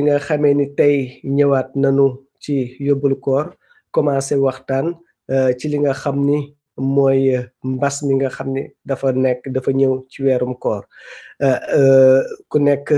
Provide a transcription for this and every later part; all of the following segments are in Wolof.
nga xamee ni tey ñëwaat nañu ci yóbbalu koor commencé waxtaan ci li nga xam ni mooy mbas mi nga xam ni dafa ñëw ci weerum koor ku nekk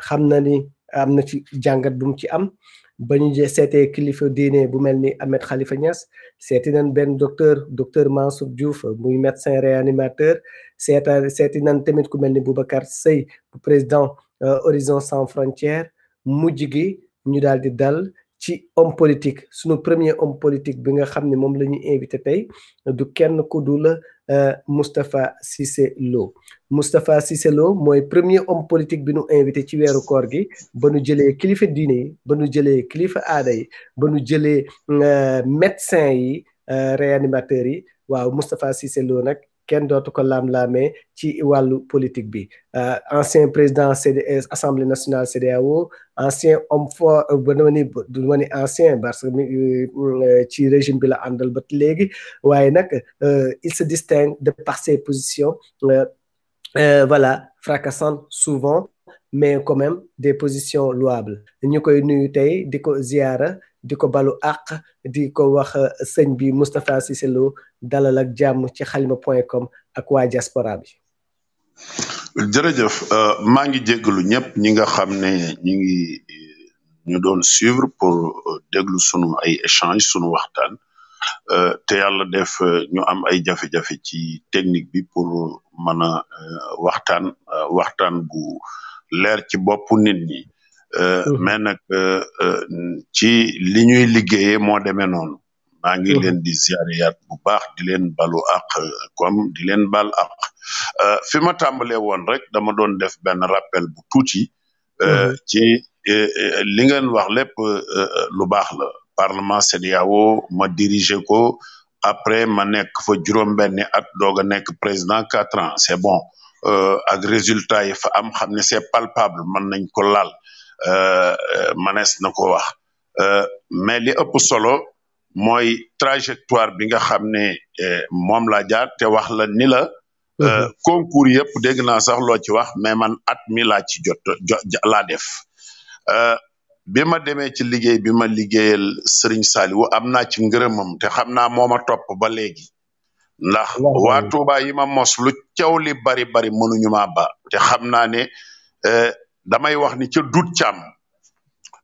xam na ni am na ci jàngat bu mu ci am ba ñu seetee kilifa diine bu mel ni Ahmed Khalifa Niass seeti nañ benn docteur Mansour Diouf muy médecin réanimateur seeti nañ tamit ku mel ni Boubacar Seye bu président Horizon Sans Frontières mujj gi ñu daal di dal ci homme politique sunu premier homme politique bi nga xam ne moom la ñu invité tey du kenn ku dul Moustapha Cissé Lo Moustapha Cissé Lo mooy premier homme politique bi nu invité ci weeru koor gi ba nu jëlee kilifa diine yi ba nu jëlee kilifa aada yi ba nu jëlee médecin yi réanimateurs yi waaw Moustapha Cissé Lo nag kenn dootu ko laam-laamee ci wàllu politique bi ancien président assemblée nationale CEDEAO ancien homme fort du ma ni ancien parce que ci régime bi la àndal ba léegi waaye nag il se distingue de par ses positions voilà fracassantes souvent mais quand même des positions louables ñu koy nuyu tey di ko ziyaara di ko balu àq di ko wax sëñ bi Moustapha Cissé Lo dalal ak jàmm ci xalima.com ak waa diaspora bi. jërëjëf maa ngi jéggalu ñëpp ñi nga xam ne ñu doon suivre pour déglu sunu ay échange sunu waxtaan te yàlla def ñu am ay jafe-jafe ci technique bi pour mën a waxtaan bu leer ci boppu nit ñi. mais nag ci li ñuy liggéeyee moo demee noonu maa ngi leen di ziyaariyaat bu baax di leen balu àq comme di leen bal àq fi ma tàmbalee woon rek dama doon def benn rappel bu tuuti ci li ngeen wax lépp lu baax la parlement CEDEAO ma diriger ko après ma nekk fa juróom-benni at doog a nekk président 4 ans c'est bon ak résultat yi fa am xam ne c'est palpable mën nañ ko laal manees na ko wax mais li ëpp solo mooy trajectoire bi nga xam ne moom laa jaar te wax la ni la concours yëpp dégg naa sax loo ci wax mais man at mi laa ci laa def bi ma demee ci liggéey bi ma liggéeyal Serigne Saliou am naa ci ngërëmam te xam naa moo ma topp ba léegi ndax waa Touba yi ma mos lu caw li bari mënuñu maa ba te xam naa ne damay wax ni ca dut càmm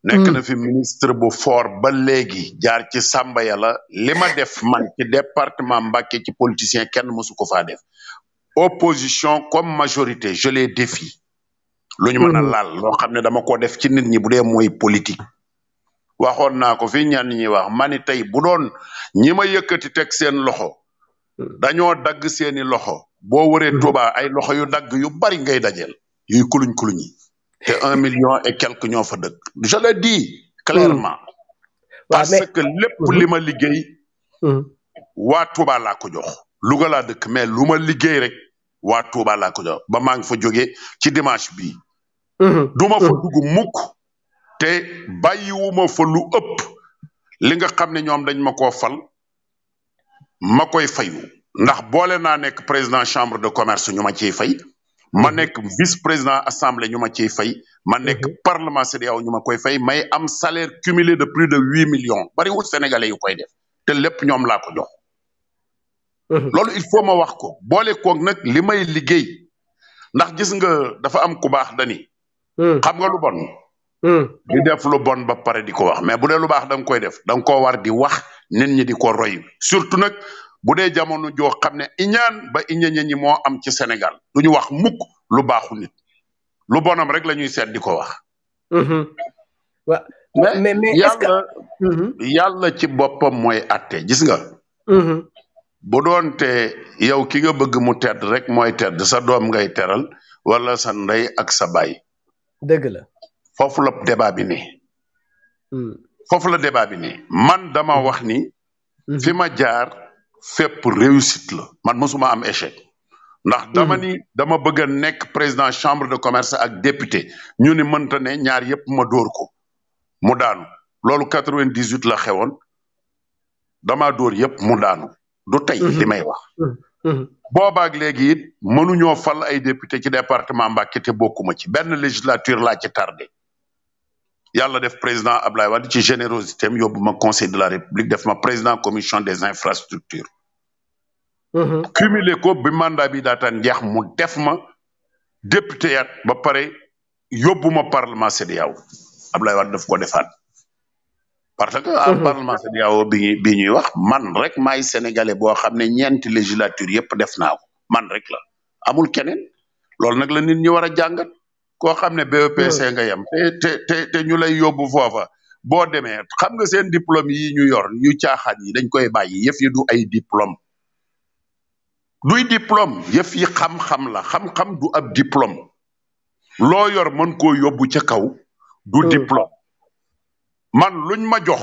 nekk na fi ministre bu fort ba léegi jaar ci Samba Yàlla li ma def man ci département Mbacké ci politicien kenn mësu ko faa def opposition comme majorité je les défie lu ñu mën a laal loo xam ne dama ko def ci nit ñi bu dee mooy politique waxoon naa ko fi ñan ñi wax mani tey bu doon ñi ma yëkkati teg seen loxo dañoo dagg seeni loxo boo wëree Touba ay loxo yu dagg yu bari ngay dajeel yuy kuluñ yi te 1 million et quelque ñoo fa dëkk je le dis clairement parce que lépp li ma liggéey waa Touba laa ko jox Louga laa dëkk mais lu ma liggéey rek waa Touba laa ko jox ba maa ngi fa jógee ci dimanche bii du ma fa dugg mukk te bàyyiwuma fa lu ëpp li nga xam ne ñoom dañ ma koo fal ma koy fayu ndax boole naa nekk président chambre de commerce ñu ma ciy fay ma nekk vice président assemblée ñu ma ciy fay ma nekk parlement CEDEAO ñu ma koy fay may am salaire cumulé de plus de 8 millions bariwul sénégalais yu koy def te lépp ñoom laa ko jox loolu il faut ma wax ko boole koog nag li may liggéey ndax gis nga dafa am ku baax dani xam nga lu bon di def lu bon ba pare di ko wax mais bu dee lu baax da nga koy def da nga koo war di wax nit ñi di ko roy surtout nag bu dee jamono joo xam ne iñaan ba iñaña ñi moo am ci Sénégal du ñu wax mukk lu baaxu nit lu bonam rek la ñuy seet di ko wax mais yàlla ci boppam mooy atte gis nga bu doon te yow ki nga bëgg mu tedd rek mooy tedd sa doom ngay teral wala sa ndey ak sa baay dëgg la foofu la débat bi ne foofu la débat bi ne man dama wax ni fi ma jaar fépp réussite la man mosuma am échec ndax dama ni dama bëgg a nekk président chambre de commerce ak député ñu ni mënta ne ñaar yëpp ma dóor ko mu daanu loolu 98 la xewoon dama dóor yëpp mu daanu du tey li may wax boobaak léegi it mënuñoo fal ay député ci département Mbacké te bokkuma ci benn législature laa ci tardé yàlla def président Ablaye Wade ci générosité am yóbbu ma conseil de la république def ma président commission des infrastructures cumulé ko bi mandat bi daataan jeex mu def ma député yat ba pare yóbbu ma parlement CEDEAO Ablaye Wade daf ko defaat parce que parlement CEDEAO bi ñuy wax man rek maay sénégalais boo xam ne ñeenti législature yépp def naa ko man rek la amul keneen loolu nag la nit ñi war a jàngat koo xam ne BEPC nga yem te ñu lay yóbbu foofa boo demee xam nga seen diplôme yi ñu yor yu caaxaan yi dañ koy bàyyi yëf yi du ay diplôme duy diplôme yëf yi xam-xam la xam-xam du ab diplôme loo yor mën koo yóbbu ca kaw du diplôme man luñ ma jox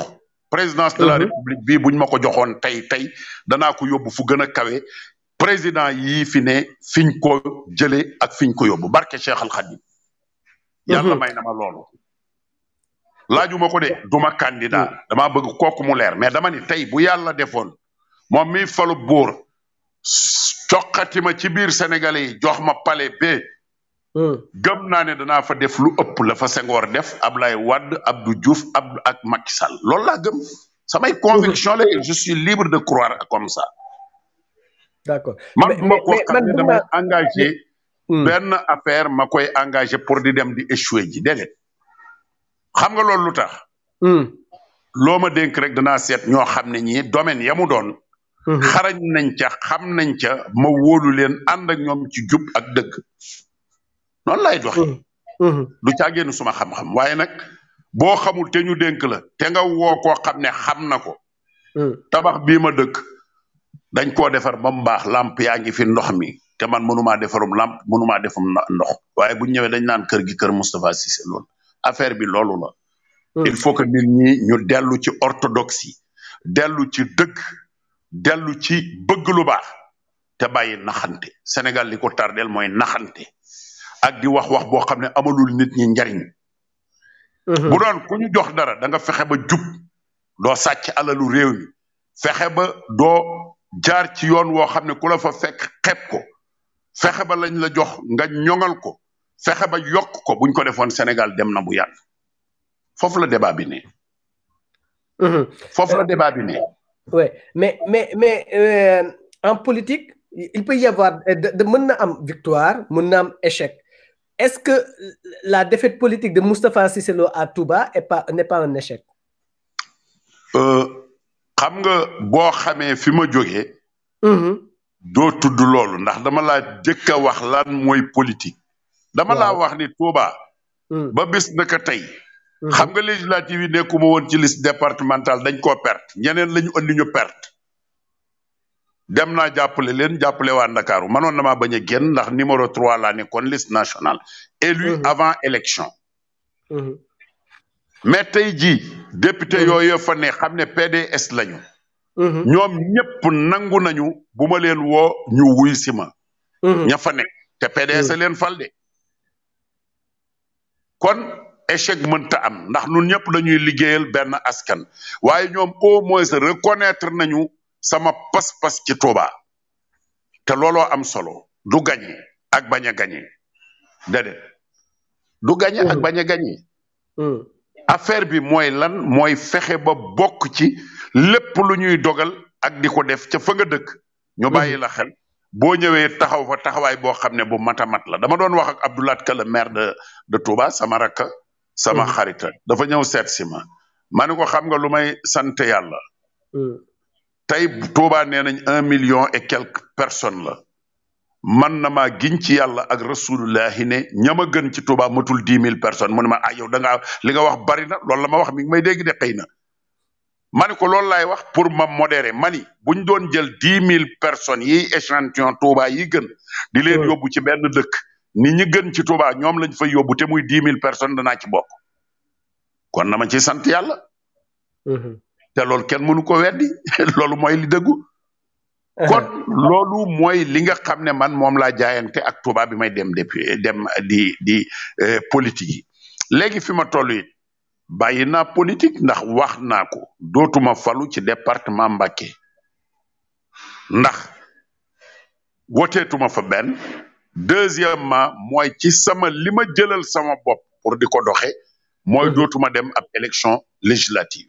présidence de la république bii buñ ma ko joxoon tey danaa ko yóbbu fu gën a kawe président yii fi ne fiñ ko jëlee ak fiñ ko yóbbu barke Cheikh Al Khadim yàlla may na ma loolu laajuma ko de duma candidat dama bëgg kooku mu leer mais dama ni tey bu yàlla defoon moom mi falu buur coqati ma ci biir sénégalais yi jox ma palais be gëm naa ne danaa fa def lu ëpp la fa Senghor def Ablaye Wade Abdou Diouf ak Macky Sall loolu laa gëm samay conviction la je suis libre de croire comme ça d'accord man duma ko xam ne damay engagé benn affaire ma koy engagé pour di dem di échouer ji déedéet xam nga loolu lu tax loo ma dénk rek danaa seet ñoo xam ne ñii domaine yamu doon xarañ nañ ca xam nañ ca ma wóolu leen ànd ak ñoom ci jub ak dëgg noonu lay doxe du caagéenu suma xam-xam waaye nag boo xamul te ñu dénk la te nga woo koo xam ne xam na ko tabax bii ma dëkk dañ koo defar ba mu baax lamp yaa ngi fi ndox mi te man mënumaa defarum lamp mënumaa defum ndox waaye bu ñëwee dañ naan kër gi kër Moustapha Cissé loolu affaire bi loolu la il faut que nit ñi ñu dellu ci orthodoxie dellu ci dëgg dellu ci bëgg lu baax te bàyyi naxante Sénégal li ko tardel mooy naxante ak di wax boo xam ne amalul nit ñi njariñ bu doon ku ñu jox dara da nga fexe ba jub doo sàcc alalu réew mi fexe ba doo jaar ci yoon woo xam ne ku la fa fekk xeeb ko fexe ba lañ la jox nga ñoŋal ko fexe ba yokk ko buñ ko defoon Sénégal dem na bu yàgg foofu la débat bi ne foofu la débat bi ne ouais mais en politique il peut y avoir mën na am victoire mën na am échec est-ce que la défaite politique de Moustapha Cissé Lo à Touba n'est pas un échec xam nga boo xamee fi ma jógee doo tudd loolu ndax dama laa jëkk a wax lan mooy politique dama laa wax ni Touba ba bis naka tey xam nga législative yi nekkuma woon ci liste départementale dañ koo perte ñeneen lañu andi ñu perte dem naa jàppale leen jàppale waa Ndakaaru manoon na maa bañ a génn ndax numéro 3 laa nekkoon liste nationale élu avant élection mais tey jii député yooyu fa ne xam ne PDS lañu ñoom ñëpp nangu nañu bu ma leen woo ñu wuy si ma ña fa ne te PDS leen fal de kon échec mënta am ndax ñun ñëpp dañuy liggéeyal benn askan waaye ñoom au moins reconnaître nañu sama pas-pas ci Touba te looloo am solo du gañe ak bañ a gañe déedéet du gañe ak bañ a gañe affaire bi mooy lan mooy fexe ba bokk ci lépp lu ñuy dogal ak di ko def ca fa nga dëkk ñu bàyyi la xel boo ñëwee taxaw fa taxawaay boo xam ne bu matamat la dama doon wax ak Abdoulaye Ka le maire de Touba sama rakk sama xarita dafa ñëw seet si ma ne ko xam nga lu may sant yàlla tey Touba nee nañ 1 million et quelques personnes la man na maa giñ ci yàlla ak rasulullahi ne ñama gën ci Touba matul 10 000 personnes mu ne ma ah yow da ngaa li nga wax bari na loolu la ma wax mi ngi may dégg de xëy na ma ne ko loolu laay wax pour ma modérer mani buñ doon jël 10 000 personnes yi échantillon Touba yi gën di leen yóbbu ci benn dëkk ni ñi gën ci Touba ñoom lañ fay yóbbu te muy 10 000 personnes danaa ci bokk kon na ma ci sant yàlla te loolu kenn mënu ko weddi loolu mooy li dëggu kon loolu mooy li nga xam ne man moom laa jaayante ak Touba bi may dem di politique yi léegi fi ma toll it bàyyi naa politique ndax wax naa ko dootuma falu ci département Mbacké ndax woteetuma fa benn deuxièmement mooy ci sama li ma jëlal sama bopp pour di ko doxe mooy dootuma dem ab élection législative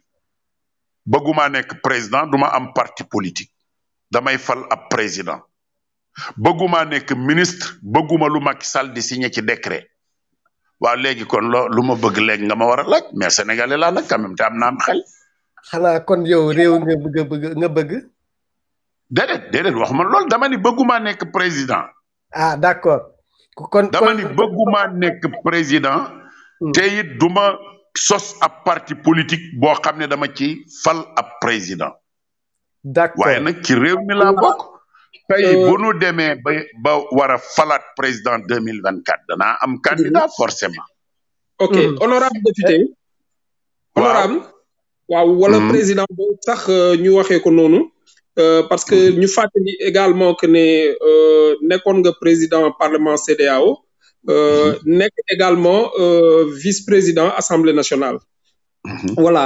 bëgguma nekk président duma am parti politique damay fal ab président bëgguma nekk ministre bëgguma lu Macky Sall di signé ci décret waaw léegi kon lu ma bëgg léegi nga ma war a laaj mais sénégalais laa nag quand même te am naa am xel. xanaa kon yow réew nga bëgg. déedéet waxuma loolu dama ni bëgguma nekk président. ah d'accord. dama ni bëgguma nekk président. te it duma sos ab parti politique boo xam ne dama ci fal ab président. d'accord waaye nag ci réew mi laa bokk. tey bu nu demee ba war a falaat président 2024 danaa am candidat forcément. ok honorable député. honorable waaw wala président boobu sax ñu waxee ko noonu. parce que ñu fàttali également que ne nekkoon nga président parlement CEDEAO. nekk également vice-président assemblée nationale. voilà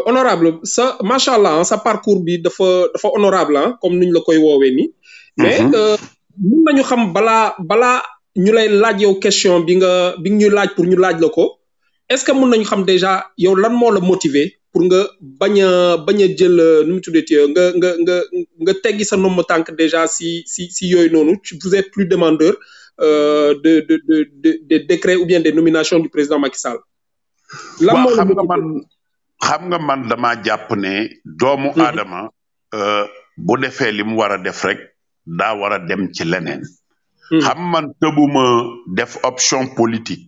honorable sa macha allah sa parcours bi dafa honorable comme niñ la koy woowee nii. mais mun nañu xam balaa ñu lay laaj yow question bi ñu laaj pour ñu laaj la ko est-ce que mun nañu xam déjà yow lan moo la motiver pour nga bañ a jël nu mu tuddati nga teggi sa nombre tànk déjà si yooyu noonu vous êtes plus demandeur de décrets ou bien des nominations du président Macky Sall. xam nga man dama jàpp ne doomu aadama bu defee li mu war a def rek daa war a dem ci leneen. xam man tëbuma def option politique.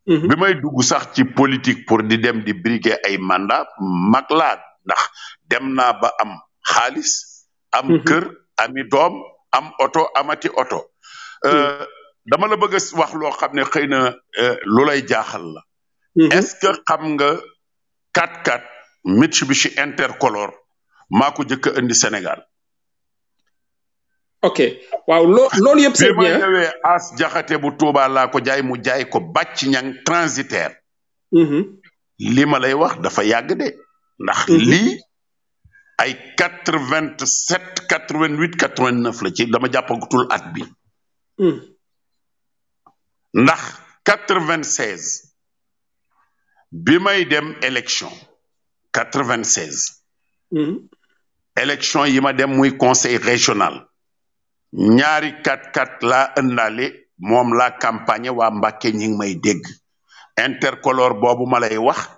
bi may dugg sax ci politique pour di dem di briguer ay mandat mag laa ndax dem naa ba am xaalis am kër ami doom am oto amati oto dama la bëgg a wax loo xam ne xëy na lu lay jaaxal la. est-ce que xam nga 4x4 Mitsubishi Intercolor maa ko jëkk a indi Sénégal. ok waaw loolu yëpp c'est bien. bi ma ñëwee As Jaxate bu Touba laa ko jaay mu jaay ko bàcc ñang transitaire. li ma lay wax dafa yàgg de. ndax lii ay 87 88 89 la ci dama jàppagutul at bi. ndax 96. bi may dem élection 96. élection yi ma dem muy conseil régional. ñaari 4x4 laa ëndaale moom laa campagne waa Mbàkke ñi ngi may dégg. intercolor boobu ma lay wax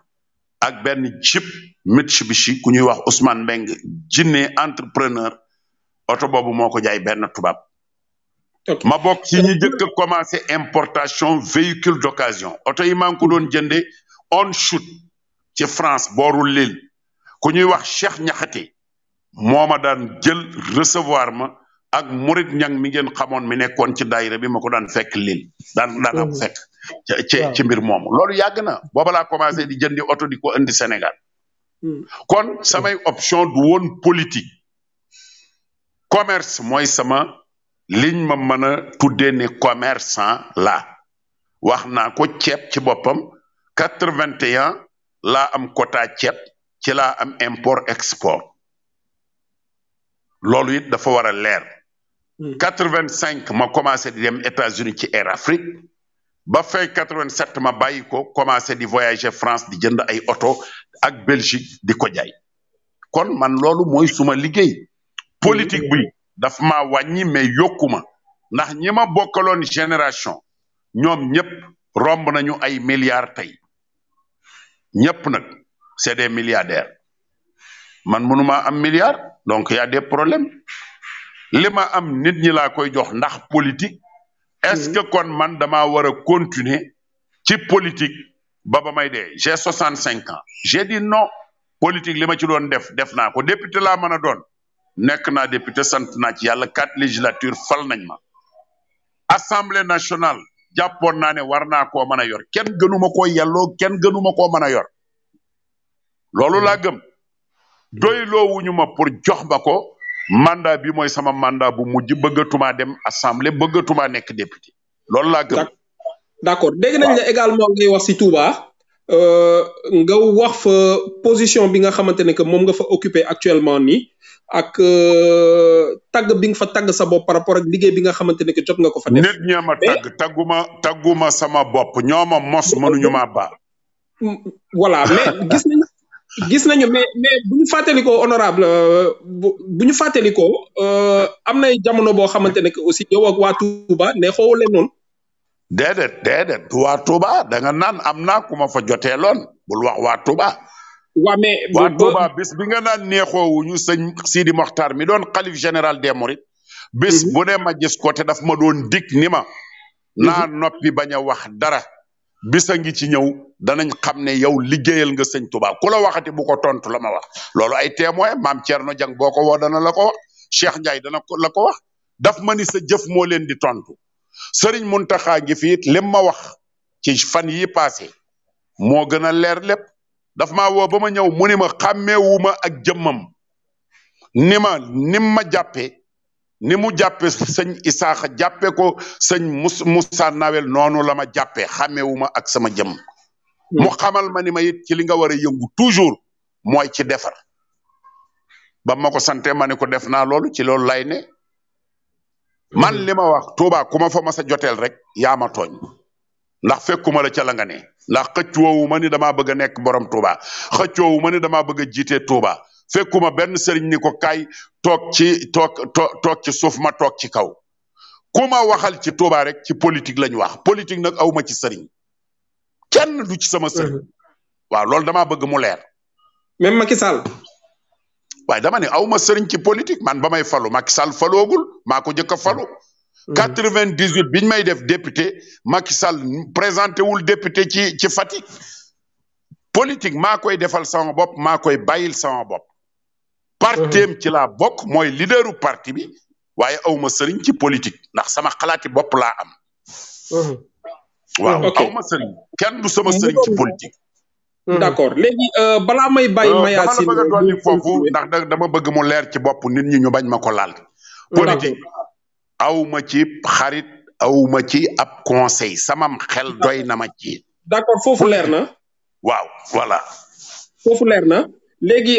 ak benn Jeep Mitsubishi ku ñuy wax Ousmane Mbeng jinne entrepreneur oto boobu moo ko jaay benn tubaab. ma bokk ci ñi jëkk a commencé importation véhicule d'occasion oto yi maa ngi ko doon jënde on shoot ci France booru Lille ku ñuy wax Cheikh Ñaxate moo ma daan jël recevoir ma ak Murid Ñang mi ngeen xamoon mi nekkoon ci daayira bi ma ko daan fekk Lille daan am fekk ci mbir moomu loolu yàgg na booba laa commencé di jëndi oto di ko indi Sénégal kon samay option du woon politique commerce mooy sama liñ ma mën a tuddee ne commerçant la wax naa ko ceeb ci boppam 81 laa am quota ceeb ci laa am import export loolu it dafa war a leer 85 ma commencé di dem États-Unis ci Air Afrique ba fay 87 ma bàyyi ko commencé di voyager France di jënd ay oto ak Belgique di ko jaay kon man loolu mooy suma liggéey politique bi daf ma wàññi mais yokkuma ndax ñi ma bokkaloon génération ñoom ñëpp romb nañu ay milliards tey ñëpp nag c'est des milliardaires man mënuma am milliard donc y a des problèmes li ma am nit ñi laa koy jox ndax politique est-ce que kon man dama war a continuer ci politique ba may dee j'ai 65 ans j'ai dit non politique li ma ci doon def naa ko député laa mën a doon nekk naa député sant naa ci yàlla 4 législatures fal nañ ma assemblée nationale jàppoon naa ne war naa koo mën a yor kenn gënuma koo yelloo kenn gënuma koo mën a yor loolu laa gëm doyloowuñu ma pour jox ba ko mandat bi mooy sama mandat bu mujj bëggatuma dem assemblée bëggatuma nekk député loolu laa gëm. d'accord dégg nañ la également ngay wax ci Touba nga wax fa position bi nga xamante ne que moom nga fa occupé actuellement nii ak tagg bi nga fa tagg sa bopp par rapport ak liggéey bi nga xamante ne que jot nga ko fa def. nit ñee ma tagguma sama bopp ñooma mos mënuñu maa baax. voilà mais gis nañu mais bu ñu fàttalikoo honorable bu ñu fàttalikoo am na jamono boo xamante ne que aussi yow ak waa Touba ne xoowu leen noonu. déedéet waa Touba da nga naan am naa ku ma fa joteeloon bul wax waa Touba. waa Touba bis bi nga naan neexoowuñu sëñ Sidi Mokhtar mi doon xalif général des Mourides. bis bu ne ma gis ko te daf ma doon dik ni ma. naa noppi bañ a wax dara. bisa ngi ci ñëw danañ xam ne yow liggéeyal nga sëñ Touba ku la waxati bu ko tontu la ma wax loolu ay témoin maam Thierno Dieng boo ko woo dana la ko wax Cheikh Ndiaye dana la ko wax daf ma ni sa jëf moo leen di tontu Serigne Mountakha ngi fi it lim ma wax ci fan yi passé moo gën a leer lépp daf maa woo ba ma ñëw mu ni ma xàmmeewuma ak jëmmam ni ma jàppee ni mu jàppe sëñ Isaaxa jàppe ko sëñ Moussa Nawel noonu la ma jàppee xàmmewuma ak sama jëm mu xamal ma ni ma it ci li nga war a yëngu toujours mooy ci defar ba ma ko sante ma ni ko def naa loolu ci loolu lay ne man li ma wax Touba ku ma fa mas a joteel rek yaa ma tooñ ndax fekkuma la ca la nga ne ndax xëccoowu ma ni damaa bëgg a nekk borom Touba xëccoowu ma ni damaa bëgg a jiite Touba fekkuma benn sëriñ ni ko kaay toog ci suuf ma toog ci kaw ku ma waxal ci Touba rek ci politique lañ wax politique nag aw ma ci sëriñ kenn du ci sama sëriñ waaw loolu damaa bëgg mu leer. même Macky Sall. waaye dama ne aw ma sëriñ ci politique man ba may falu Macky Sall faloogul maa ko jëkk a falu. 98 biñ may def député Macky Sall présenté wul député ci Fatick politique maa koy defal sama bopp maa koy bàyyil sama bopp. partem ci laa bokk mooy leaderu parti bi waaye aw ma sëriñ ci politique ndax sama xalaati bopp laa am. waaw aw ma sëriñ kenn du sama sëriñ ci politique. d'accord léegi balaa may bàyyi Mayacine dama la bëgg a dolli foofu ndax dama bëgg mu leer ci bopp nit ñi ñu bañ ma ko laal. politique aw ma ci xarit aw ma ci ab conseil samam xel doy na ma ci. d'accord foofu leer na. waaw voilà. foofu leer na léegi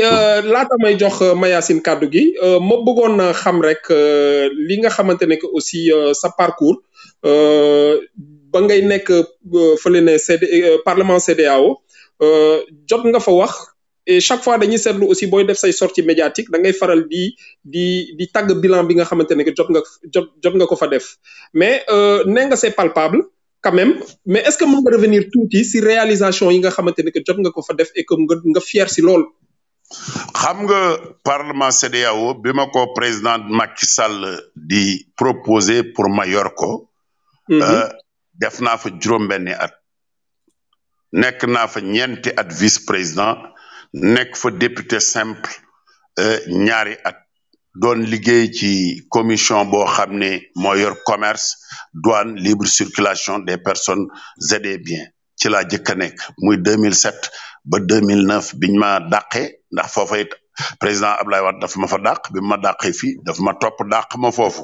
laata may jox Mayacine kàddu gi ma bëggoon xam rek li nga xamante ne que aussi sa parcours ba ngay nekk fële ne parlement CEDEAO jot nga fa wax et chaque fois dañuy seetlu aussi booy def say sortie médiatique da ngay faral di tagg bilan bi nga xamante ne que jot nga ko fa def mais nee nga c'est palpable quand même mais est-ce que mën nga revenir tuuti si réalisation yi nga xamante ne que jot nga ko fa def et que nga fier si lool. xam nga parlement CEDEAO bi ma ko président Macky Sall di proposer pour ma yor ko. def naa fa juróom-benni at. nekk naa fa ñeenti at vice président nekk fa député simple ñaari at doon liggéey ci commission boo xam ne moo yor commerce douane libre circulation des personnes et des biens ci laa jëkk a nekk muy 2007 ba 2009 biñ ma dàqee ndax foofa it président Ablaye Wade dafa ma fa dàq bi ma dàqee fii dafa ma topp dàq ma foofu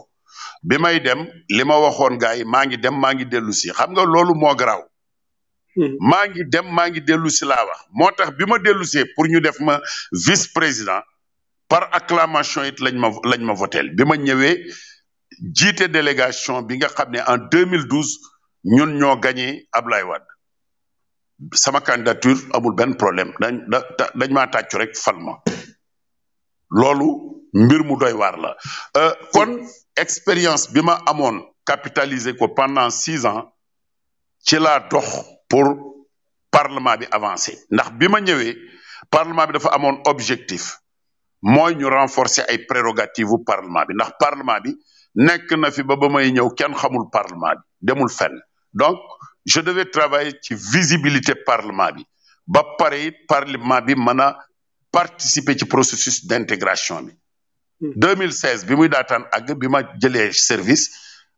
bi may dem li ma waxoon gars yi maa ngi dem maa ngi dellu si xam nga loolu moo garaaw. maa ngi dem maa ngi dellu si laa wax moo tax bi ma dellu see pour ñu def ma vice président par acclamation it lañ ma votel bi ma ñëwee jiite délégation bi nga xam ne en 2012 ñun ñoo gagné Ablaye Wade sama candidature amul benn problème dañ maa tàccu rek fal ma loolu mbir mu doy waar la kon expérience bi ma amoon capitaliser ko pendant 6 ans ci laa dox pour parlement bi avancer ndax bi ma ñëwee parlement bi dafa amoon objectif mooy ñu renforcer ay prérogatives u parlement bi ndax parlement bi nekk na fi ba may ñëw kenn xamul parlement bi demul fenn donc je devais travailler ci visibilité parlement bi ba pare it parlement bi mën a participer ci processus d'intégration bi 2016 bi muy daataan àgg bi ma jëlee service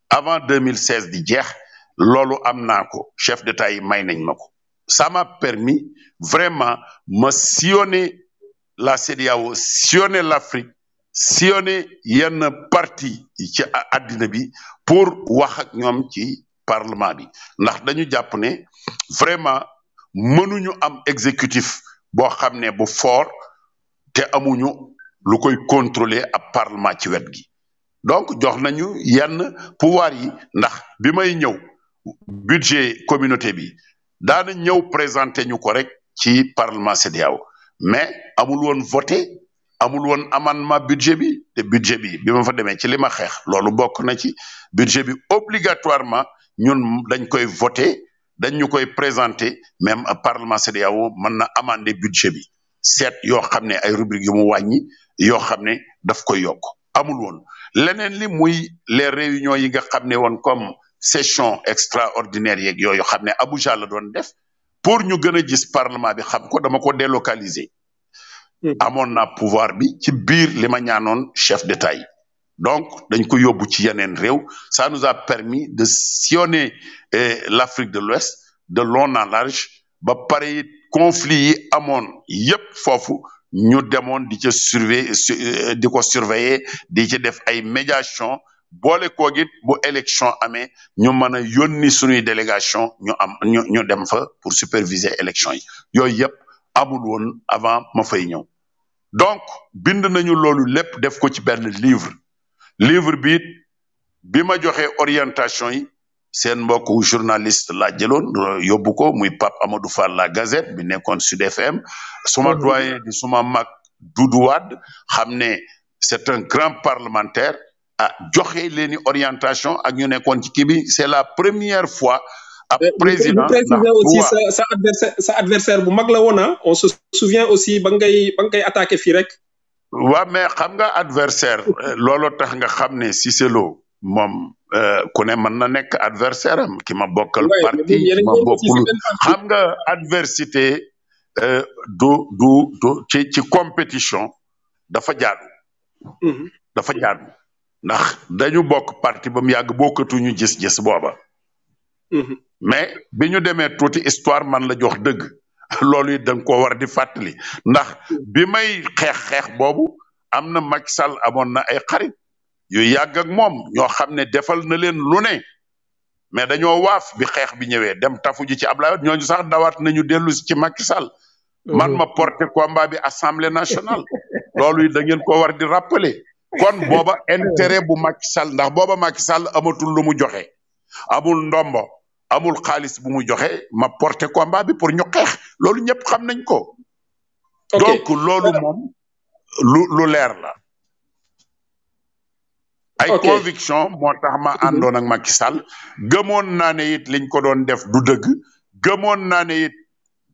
avant 2016 di jeex loolu am naa ko chef d'état yi may nañ ma ko ça m'a permis vraiment ma sillonner la CEDEAO sillonner l'Afrique sillonner yenn parti ci àddina bi pour wax ak ñoom ci parlement bi ndax dañu jàpp ne vraiment mënuñu am exécutif boo xam ne bu fort te amuñu lu koy contrôler ab parlement ci wet gi donc jox nañu yenn pouvoir yi ndax bi may ñëw budget communauté bi daana ñëw présenté ñu ko rek ci parlement CEDEAO mais amul woon voté amul woon amendement budget bi te budget bi ma fa demee ci li ma xeex loolu bokk na ci budget bi obligatoirement ñun dañ koy voté dañ ñu koy présenté même parlement CEDEAO mën na amender budget bi seet yoo xam ne ay rubrique yu mu wàññi yoo xam ne daf koy yokk amul woon leneen li muy les réunions yi nga xam ne woon comme session extraordinaire yeeg yooyu xam ne Abuja la doon def pour ñu gën a gis parlement bi xam ko dama ko délocaliser amoon naa pouvoir bi ci biir li ma ñaanoon chef d'État yi donc dañ ko yóbbu ci yeneen réew ça nous a permis de sillonner l'Afrique de l'Ouest de long en large ba pare it conflit yi amoon yépp foofu ñu demoon di ca surveiller di ko surveiller di ci def ay médiation boole koog it bu élection amee ñu mën a yónni suñuy délégation ñu dem fa pour superviser élection yi yooyu yépp amul woon avant ma fay ñëw donc bind nañu loolu lépp def ko ci benn livre bi ma joxe orientation yi seen mbokku journaliste laa jëloon yóbbu ko muy Pape Amadou Fall la Gazette bi nekkoon Sud FM suma doyen di suma mag Doudou Wade xam ne c'est un grand parlementaire joxe leeni orientation ak ñu nekkoon ci kii bi c'est la première fois ab président aussi sa adversaire bu mag la woon on se souvient aussi ba ngay attaqué fii rek waaw mais xam nga adversaire looloo tax nga xam ne Cissé Lo moom ku ne mën na nekk adversaire am ki ma bokkal parti ma bokkul xam nga adversité du ci compétition dafa jaadu ndax dañu bokk parti ba mu yàgg bokkatuñu gis-gis booba mais bi ñu demee tuuti histoire man la jox dëgg loolu it da nga ko war di fàttali ndax bi may xeex boobu am na Macky Sall amoon na ay xarit yu yàgg ak moom ñoo xam ne defal na leen lu ne mais dañoo waaf bi xeex bi ñëwee dem tafu ji ci Ablaye Wade ñooñu sax dawaat nañu dellu si ci Macky Sall man ma porté combat bi Assemblée nationale loolu it da ngeen ko war di rappeler kon booba intérêt bu Macky Sall ndax booba Macky Sall amatul lu mu joxe amul ndombo amul xaalis bu mu joxe ma porté combat bi pour ñu xeex loolu ñëpp xam nañ ko donc loolu moom lu leer la ay conviction moo tax ma àndoon ak Macky Sall gëmoon naa ne it liñ ko doon def du dëgg gëmoon naa ne it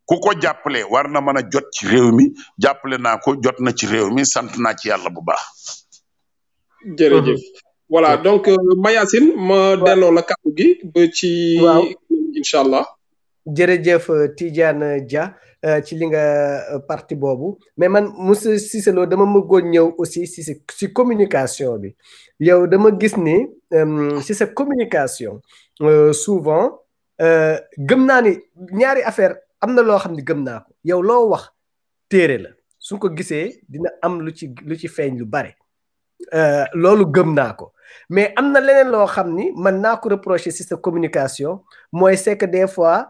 ku ko jàppale war na mën a jot ci réew mi jàppale naa ko jot na ci réew mi sant naa ci yàlla bu baax jërëjëf voilà donc Mayacine ma delloo la kàddu gi ba ci incha allah jërëjëf Tidiane Dia ci li nga parti boobu mais man monsieur Cissé Lo dama mëggoon ñëw aussi si communication bi yow dama gis ni si sa communication souvent gëm naa ni ñaari affaire am na loo xam ne gëm naa ko yow loo wax téere la su ko gisee dina am lu ci feeñ lu bare loolu gëm naa ko mais am na leneen loo xam ni man naa ko reprocher si sa communication mooy c'est que des fois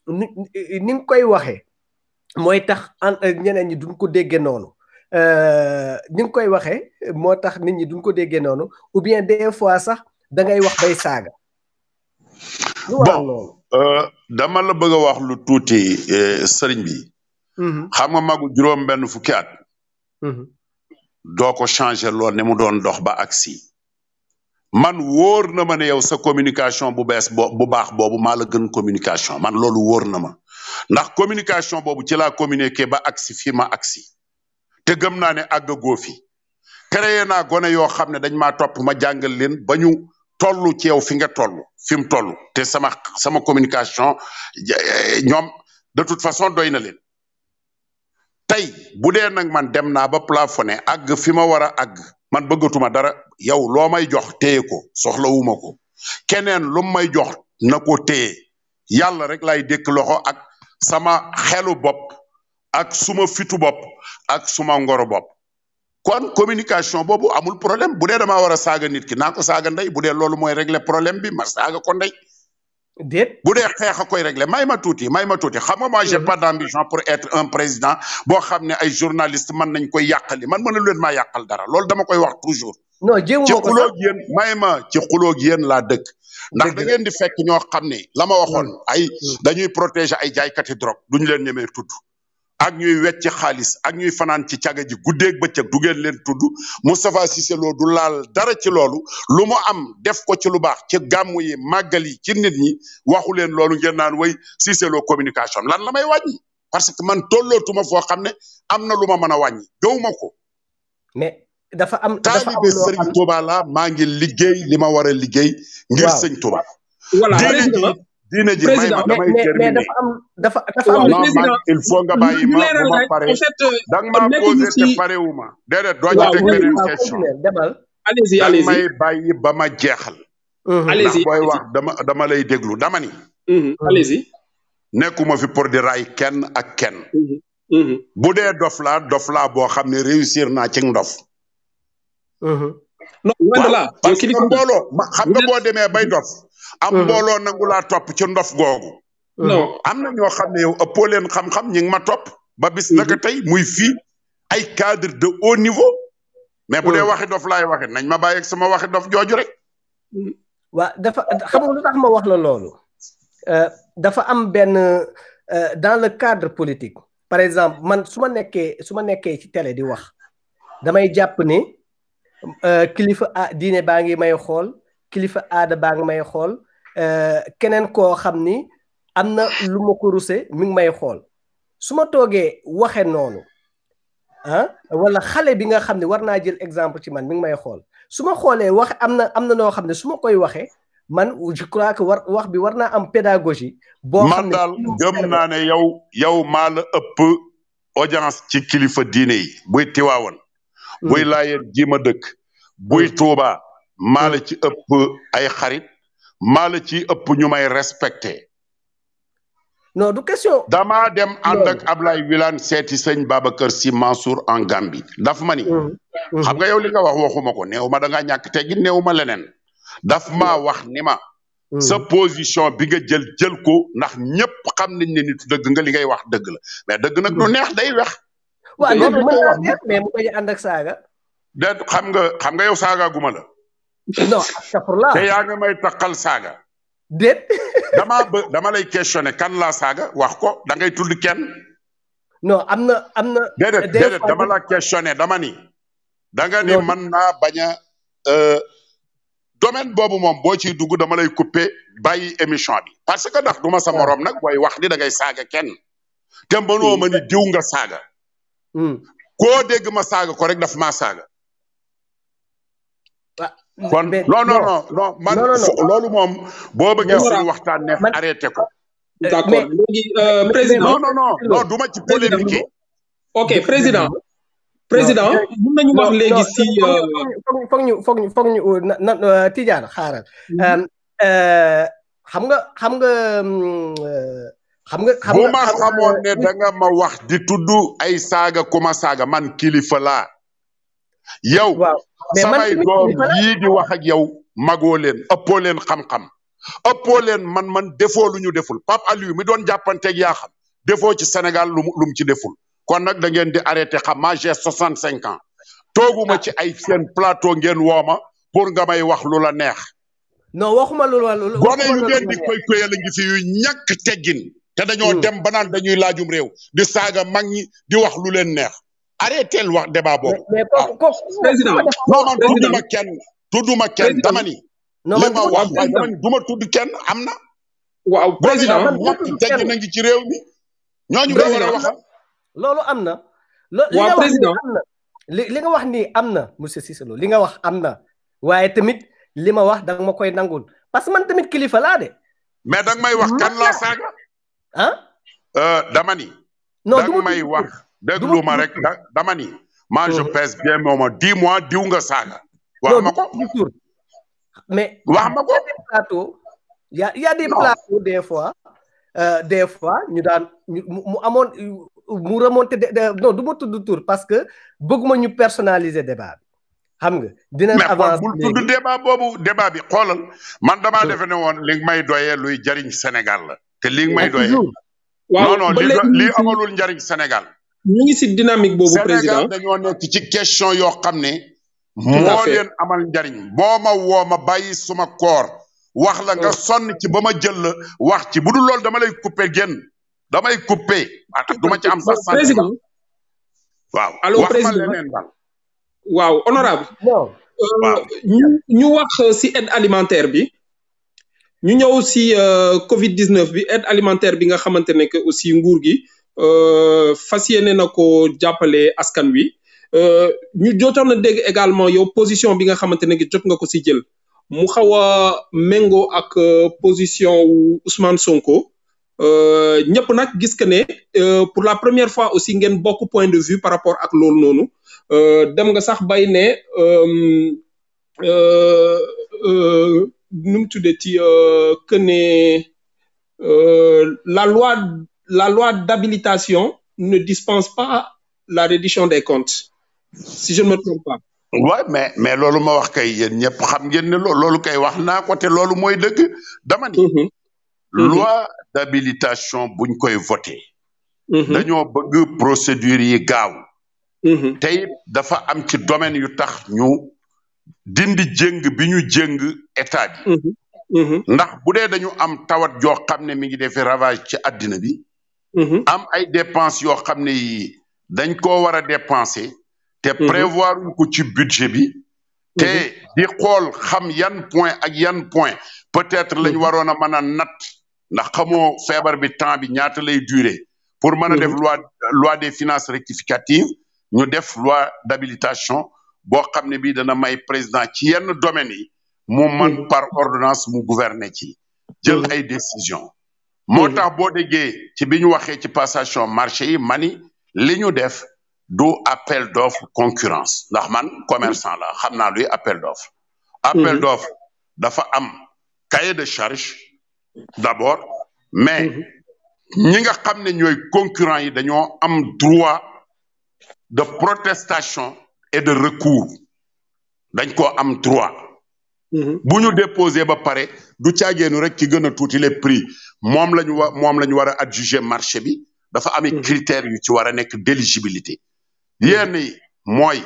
ni nga koy waxee mooy tax ñeneen ñi duñ ko déggee noonu ni nga koy waxee moo tax nit ñi duñ ko déggee noonu ou bien des fois sax da ngay wax bay saaga. bon dama la bëgg a wax lu tuuti sëriñ bi. xam nga magu juróom benn fukki at. doo ko changer lool ne mu doon dox ba agsi man wóor na ma ne yow sa communication bu bees bu baax boobu maa la gën communication man loolu wóor na ma ndax communication boobu ci laa communiqué ba agsi fii ma agsi te gëm naa ne àggagoo fi créé naa gone yoo xam ne dañ maa topp ma jàngal leen ba ñu toll ci yow fi nga toll fi mu toll te sama communication ñoom de toute façon doy na leen tey bu dee nag man dem naa ba plafonné àgg fi ma war a àgg man bëggatuma dara yow loo may jox téye ko soxlawuma ko keneen lu may jox na ko téye yàlla rek lay dékk loxo ak sama xelu bopp ak suma fitu bopp ak suma ngoro bopp kon communication boobu amul problème bu dee damaa war a saaga nit ki naa ko saaga ndey bu dee loolu mooy régler problème bi ma saaga ko ndey déet bu dee xeex a koy régler may ma tuuti xam nga moi j'ai pas d'ambition pour être un président boo xam ne ay journaliste mën nañ koy yàqali man mëna leen maa yàqal dara loolu dama koy wax toujours non jéemuma ko ci xulóog yéen may ma ci xulóog yéen laa dëkk ndax da ngeen di fekk ñoo xam ne la ma waxoon ay dañuy protéger ay jaaykati drogue duñu leen ñemee tudd ak ñuy wecc xaalis ak ñuy fanaan ci caga ji guddeeg bëccëg du ngeen leen tudd Moustapha Cissé Lo du laal dara ci loolu lu mu am def ko ci lu baax ci gàmmu yi màggal yi ci nit ñi waxu leen loolu ngeen naan way Cissé Lo communication lan la may wàññi parce que man tollootuma foo xam ne am na lu ma mën a wàññi gëwuma ko mais dafa am taalibe Sëriñ Touba la maa ngi liggéey li ma war a liggéey ngir Sëriñ Touba voilà diine ji may ma damay terminer dafa am non man il faut nga bàyyi ma bu ma pare da nga maa posé te parewuma déedéet doo ci teg beneen question allez-y may bàyyi ba ma jeexal allez-y booy wax dama lay déglu dama ni allez-y nekkuma fi pour di ray kenn ak kenn bu dee dof laa boo xam ne réussir naa ci ndof non parce que mbooloo xam nga boo demee bay dof am mbooloo nangu laa topp ci ndof googu non am na ñoo xam ne yow ëppoo leen xam-xam ñi ngi ma topp ba bis naka tey muy fii ay cadre de haut niveau mais bu dee waxi dof laay waxe nañ ma bàyyi ak sama waxi dof jooju rek waa dafa xam nga lu tax ma wax la loolu dafa am benn dans le cadre politique par exemple man su ma nekkee ci télé di wax damay jàpp ni kilifa diine baa ngi may xool kilifa aada baa ngi may xool keneen koo xam ni am na lu ma ko ruse mi ngi may xool su ma toogee waxe noonu wala xale bi nga xam ne war naa jël exemple ci man mi ngi may xool su ma xoolee wax am na noo xam ne su ma koy waxee man je crois que wax bi war naa am pédagogie boo xam ne man daal gëm naa ne yow maa la ëpp audience ci kilifa diine yi buy Tiwaawan buy Laayeen ji ma dëkk buy Tuuba maa la ci ëpp ay xarit maa la ci ëpp ñu may respecté non du question damaa dem ànd ak Ablaye Wilane seeti sëñ Babacar Sy Mansour en Gambie daf ma ni xam nga yow li nga wax waxuma ko néew ma da ngaa ñàkk teggi néew ma leneen daf maa wax ni ma sa position bi nga jël ko ndax ñëpp xam nañ ne nit dëgg nga li ngay wax dëgg la mais dëgg nag lu neex day wex waaw loolu mën naa neex mais mu koy ànd ak saaga déet xam nga yow saaga guma la non astafurlah te yaa nga may taxal saaga déet dama lay questionné kan laa saaga wax ko da ngay tudd kenn non am na déedéet dama la questionné dama ni da nga ni mën naa bañ a domaine boobu moom boo ciy dugg dama lay coupé bàyyi émission bi parce que ndax du ma sa morom nag booy wax ni da ngay saaga kenn te mënoo ma ni diw nga saaga koo dégg ma saaga ko rek daf maa saaga kon non man loolu moom boo bëggee suñu waxtaan neex arrêté ko d'accord léegi président non du ma ci polémique ok président mën nañu wax léegi si foog ñu Tidiane xaaral xam nga bu ma xamoon ne da nga ma wax di tudd ay saaga ku ma saaga man kilifa laa yow samay doom yii di wax ak yow magoo leen ëppoo leen xam-xam ëppoo leen man defoo lu ñu deful Pape Aliou mi doon jàppanteeg yaa xam defoo ci Sénégal lu mu ci deful kon nag da ngeen di arrêté xam ma j'ai 65 ans tooguma ci ay seen plateau ngeen wooma pour nga may wax lu la neex non waxuma lu gone yu ngeen di koy la ngi fi yu ñàkk teggin te dañoo dem ba naan dañuy laajum réew di saaga mag ñi di wax lu leen neex arrêté wax débat boobu président non man tudduma kenn dama ni li ma wax waaye dama ni du ma tudd kenn am na waaw président ñàkk teggin na ngi ci réew mi ñooñu nga war a waxal loolu am na waaw président li nga wax nii am na monsieur Cissé Lo li nga wax am na waaye tamit li ma wax danga ma koy nangul parce que man tamit kilifa laa de mais danga may wax kan laa saaga dama ni danga may wax déglu ma rek dama ni moi je pèse bien moment 10 mois diw nga saaga wax ma ko mais wax ma ko plateau y a des plateaux des fois ñu daan mu amoon mu remonté non du ma tudd tur parce que bëgguma ñu personnaliser débat xam nga dinañ avance bul tudd débat bi xoolal man damaa defe ne woon li may doyee luy jariñ Sénégal la te li may doyee non li amalul njariñ Sénégal ñu ngi si dynamique boobu président Sénégal dañoo nekk ci question yoo xam ne moo leen amal njariñ boo ma woo ma bàyyi suma koor wax la nga sonn ci ba ma jël la wax ci bu dul loolu dama lay couper génn damay couper du ma ci am sax président waaw allo wax ma président leneen daal waaw honorable ñu wax si aide alimentaire bi ñu ñëw si Covid 19 bi aide alimentaire bi nga xamante ne que aussi nguur gi fas yéene na ko jàppale askan wi ñu jotoon na dégg également yow position bi nga xamante ne jot nga ko si jël mu xaw a méngoo ak position wu Ousmane Sonko ñëpp nag gis que ne pour la première fois aussi ngeen bokk point de vue par rapport ak loolu noonu dem nga sax bay ne nu mu tuddati que ne la loi d'habilitation ne dispense pas la reddition des comptes si je ne me trompe pas. Ouais, mais loolu ma wax kay yéen ñëpp xam ngeen ne loolu kay wax naa ko te loolu mooy dëgg dama ni loi d'habilitation buñ koy voté dañoo bëgg procédure yi gaaw tey dafa am ci domaine yu tax ñu dindi jëng bi ñu jëng état bi ndax bu dee dañu am tawat joo xam ne mi ngi defi ravage ci àddina bi am ay dépenses yoo xam ne yi dañ koo war a dépenser te prévoir ko ci budget bi te di xool xam yan point ak yan point peut-être lañ waroon a mën a natt ndax xamoo feebar bi temps bi ñaata lay durer pour mën a def loi des finances rectificatives ñu def loi d'habilitation boo xam ne bii dana may président ci yenn domaines yi mu man par ordonnance mu gouverner ci jël ay décision moo tax boo déggee ci bi ñu waxee ci passation marché yi mani li ñu def du appel d'offre concurrence ndax man commerçant la xam naa luy appel d'offre appel d'offre dafa am cahier de charge d'abord mais ñi nga xam ne ñooy concurrents yi dañoo am droit de protestation et de recours dañ ko am droit bu ñu déposé ba pare du caageenu rek ci gën a tuuti les prix moom la ñu war a adjuger marché bi dafa am critères yu ci war a nekk d'éligibilité yenn yi mooy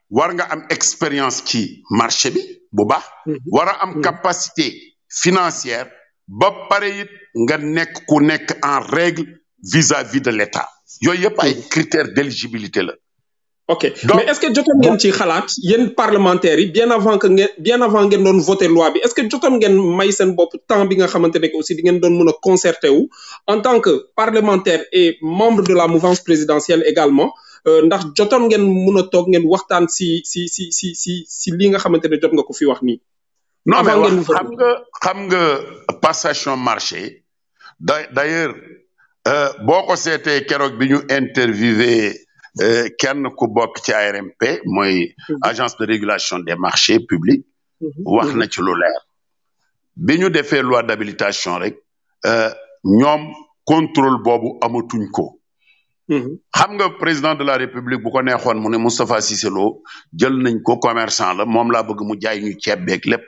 war nga am expérience ci marché bi bu baax war a am capacité financière ba pare it nga nekk ku nekk en règle vis-à-vis de l'État yooyu yëpp ay critères d'éligibilité la. ok donc, mais est-ce que jotoon ngeen ci xalaat yéen parlementaires yi bien avant ngeen doon voter loi bi est-ce que jotoon ngeen may seen bopp temps bi nga xamante ne aussi di ngeen doon mën a concerter wu en tant que parlementaire et membre de la mouvance présidentielle également ndax jotoon ngeen mën a toog ngeen waxtaan si li nga xamante ne jot nga ko fi wax nii. non mais xam nga passation marché d'ailleurs boo ko seetee keroog bi ñu interviewé kenn ku bokk ci ARMP mooy agence de régulation des marchés publics wax na ci lu leer bi ñu defee loi d'habilitation rek ñoom contrôle boobu amatuñ ko xam nga président de la république bu ko neexoon mu ne Moustapha Cissé Lo jël nañ ko commerçant la moom laa bëgg mu jaay ñu ceeb beeg lépp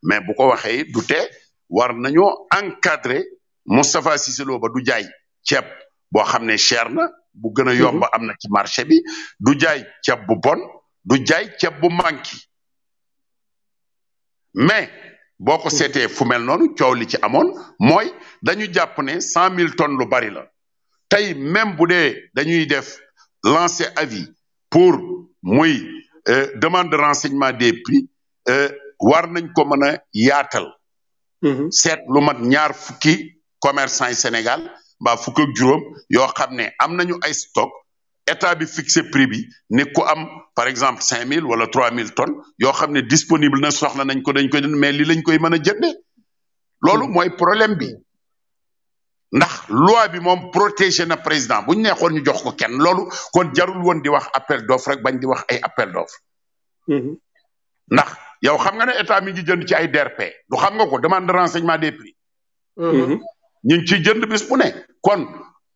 mais bu ko waxee du tee war nañoo encadrer Moustapha Cissé Lo ba du jaay ceeb boo xam ne cher na bu gën a yomb am na ci marché bi du jaay ceeb bu bon du jaay ceeb bu manqué mais boo ko seetee fu mel noonu coow li ci amoon mooy dañu jàpp ne 100 000 tonnes lu bari la tey même bu dee dañuy def lancer avis pour muy demande de renseignement des prix war nañ ko mën a yaatal seet lu mat ñaar fukki commerçant yi Sénégal mbaa fukk ak juróom yoo xam ne am nañu ay stock état bi fixé prix bi ne ku am par exemple 5000 wala 3000 tonnes yoo xam ne disponible na soxla nañ ko dañ koy mais li lañ koy mën a jëndee loolu mooy problème bi ndax loi bi moom protégé na président bu ñu neexoon ñu jox ko kenn loolu kon jarul woon di wax appel d'offre rek bañ di wax ay appel d'offre ndax yow xam nga ne état mi ngi jënd ci ay DRP du xam nga ko demande de renseignement des prix ñu ngi ciy jënd bis bu ne kon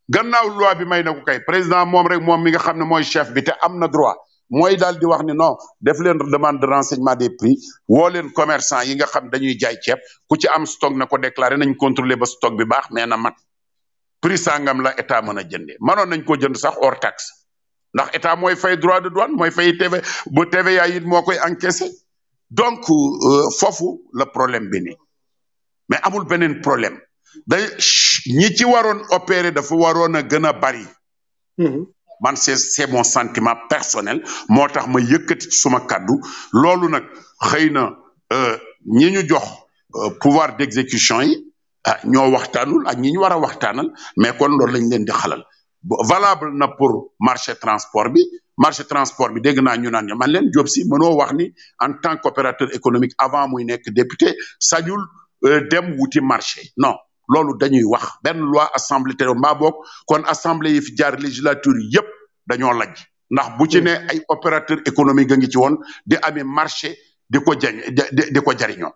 gannaaw loi bi may na ko kay président moom rek moom mi nga xam ne mooy chef bi te am na droit mooy daal di wax ni non def leen demande de renseignement des prix woo leen commerçant yi nga xam dañuy jaay ceeb ku ci am stock na ko déclaré nañ contrôler ba stock bi baax mais na mat prix sangam la état mën a jëndee mënoon nañ ko jënd sax hors taxe ndax état mooy fay droit de douane mooy fay TV bu TVA it moo koy encaissé donc foofu le problème bi nii mais amul beneen problème day ñi ci waroon opérer dafa waroon a gën a bari. man c'est mon sentiment personnel moo tax ma yëkkati ci suma kàddu loolu nag xëy na ñi ñu jox pouvoir d'exécution yi ñoo waxtaanul ak ñi ñu war a waxtaanal mais kon loolu lañ leen di xalal valable na pour marché transport bi dégg naa ñu naan man leen Diop Sy mënoo wax ni en tant qu'opérateur économique avant muy nekk député sañul dem wuti marché non loolu dañuy wax benn loi assemblée te mbaa boog kon assemblée yi fi jaar législature yépp dañoo lajj ndax bu ci ne ay opérateur économique a ngi ci woon di amee marché di ko jariñoo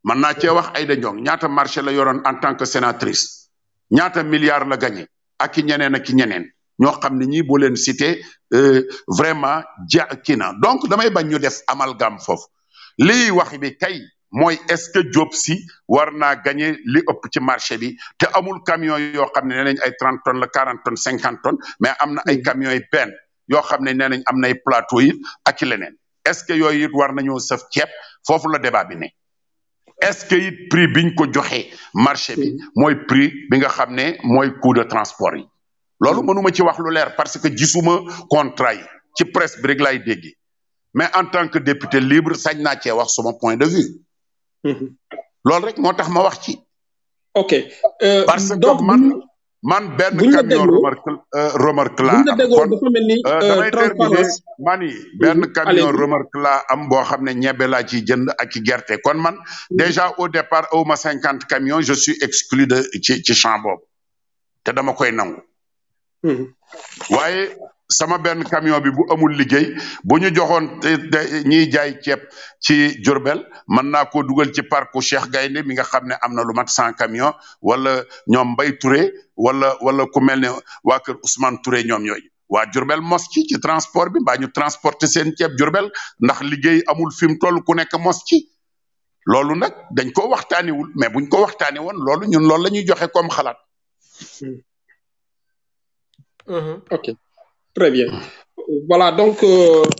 man naa cee wax Aïda Ndiong ñaata marché la yoroon en tant que sénatrice ñaata milliards la gagné ak i ñeneen ñoo xam ne ñii boo leen cité vraiment kii na donc damay bañ ñu def amalgame foofu lii wax bi kay mooy est-ce que Diop Sy war naa gagné li ëpp ci marché bi te amul camion yoo xam ne nee nañ ay 30 tonnes la 40 tonnes 50 tonnes mais am na ay camions yi benn yoo xam ne nee nañ am na ay plateau yi ak leneen est-ce que yooyu it war nañoo sëf ceeb foofu la débat bi ne est-ce que it prix biñ ko joxee marché bi mooy prix bi nga xam ne mooy coût de transport yi loolu mënuma ci wax lu leer parce que gisuma contrat yi ci presse bi rek laay dégg mais en tant que député libre sañ naa cee wax suma point de vue loolu rek moo tax ma wax ci. ok parce que man benn camion remorque laa am kon damay terminer man yi benn camion remorque laa am boo xam ne ñebe laa ciy jënd ak ci gerte kon man déjà au départ awma 50 camions je suis exclu de ci champ boobu te dama koy nangu waaye sama benn camion bi bu amul liggéey bu ñu joxoon ñiy jaay ceeb ci Diourbel mën naa koo dugal ci parcu Cheikh Gaynde mi nga xam ne am na lu mat 100 camions wala ñoom Mbaye Touré wala ku mel ne waa kër Ousmane Touré ñoom yooyu waa Diourbel mos ci transport bi mbaa ñu transporter seen ceeb Diourbel ndax liggéey amul fi mu toll ku nekk mos ci loolu nag dañ ko waxtaaniwul mais buñ ko waxtaani woon loolu ñun loolu la ñuy joxe comme xalaat. ok très bien voilà donc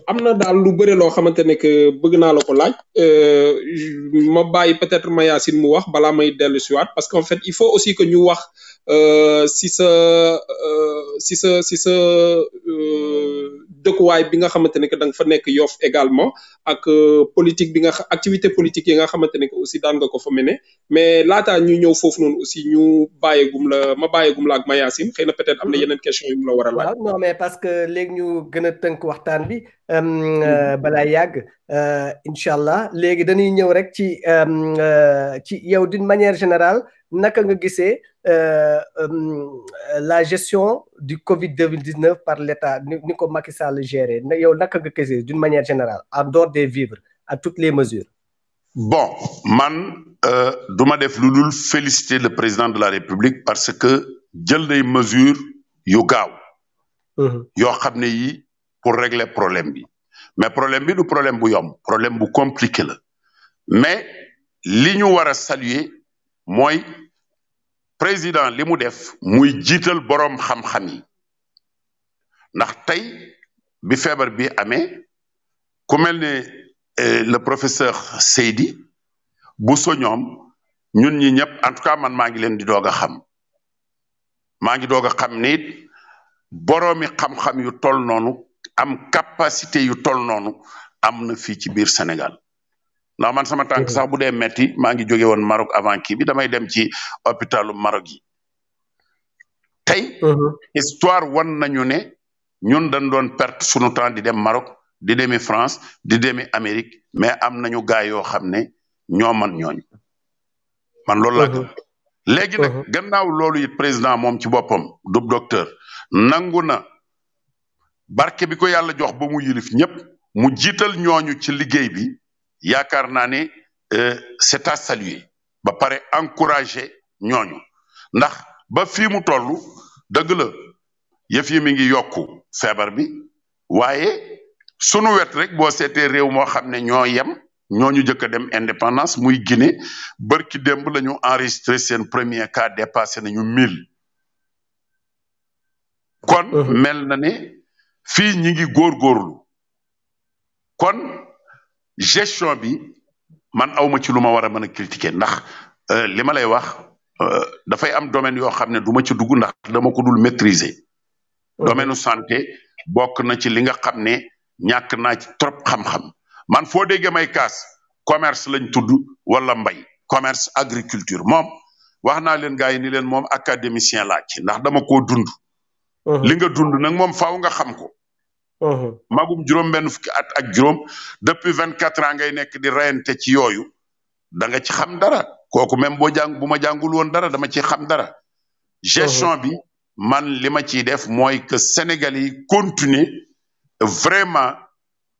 am na daal lu bëri loo xamante ne que bëgg naa la ko laaj ma bàyyi peut-être Mayacine mu wax balaa may dellu si waat parce qu'en fait il faut aussi que ñu wax si sa dëkkuwaay bi nga xamante ne que da nga fa nekk Yoff également ak politique bi nga activité politique yi nga xamante ne que aussi daan nga ko fa mener mais laataa ñu ñëw foofu noonu aussi ñu bàyyeegum la ak Mayacine xëy na peut-être am na yeneen question yu mu la war a laaj. non mais parce que léegi ñu gën a tënk waxtaan bi balaa yàgg incha allah léegi dañuy ñëw rek ci yow d'une manière générale naka nga gisee la gestion du Covid-19 par l'État ni ko Macky Sall géré yow naka nga gisee d'une manière générale en dehors des vivres à toutes les mesures. bon man duma def lu dul féliciter le président de la République parce que jël nay mesures yu gaaw yoo xam ne yi pour régler problème bi mais problème bi du problème bu yomb problème bu compliqué la mais li ñu war a saluer mooy président li mu def muy jiital boroom xam-xam yi ndax tey bi feebar bi amee ku mel ne le professeur Seydi Bousso ñoom ñun ñi ñëpp en tout cas man maa ngi leen di doog a xam ni boroomi xam-xam yu toll noonu am capacité yu toll noonu am na fii ci biir Sénégal ndax man sama tànk sax bu dee metti maa ngi jóge woon Maroc avant kii bi damay dem ci hôpitalu Maroc yi tey histoire wan nañu ne ñun dañ doon perte sunu temps di dem Maroc di demi France di demi Amérique mais am nañu gaay yoo xam ne ñoo man ñooñu man loolu laa gëm léegi nag gannaaw loolu it président moom ci boppam du docteur nangu na barke bi ko yàlla jox ba mu yilif ñëpp mu jiital ñooñu ci liggéey bi yaakaar naa ne c'est à saluer ba pare encourager ñooñu ndax ba fii mu toll dëgg la yëf yi mi ngi yokku feebar bi waaye sunu wet rek boo seetee réew moo xam ne ñoo yem ñooñu jëkk a dem indépendance muy Guinée bërki démb la ñu enregistré seen premier cas dépassé nañu 1000 kon mel na ne fii ñi ngi góorgóorlu kon gestion bi man awma ci lu ma war a mën a critiquer ndax li ma lay wax dafay am domaine yoo xam ne du ma ci dugg ndax dama ko dul maîtriser domaine santé bokk na ci li nga xam ne ñàkk naa ci trop xam-xam man foo déggee may kaas commerce lañ tudd wala mbay commerce agriculture moom wax naa leen gars yi ni leen moom académicien laa ci ndax dama koo dund li nga dund nag moom faaw nga xam ko magum juróom benn fukki at ak juróom depuis 24 ans ngay nekk di reyante ci yooyu da nga ci xam dara kooku même boo jàng bu ma jàngul woon dara dama ci xam dara gestion bi man li ma ciy def mooy que Sénégal yi continuer vraiment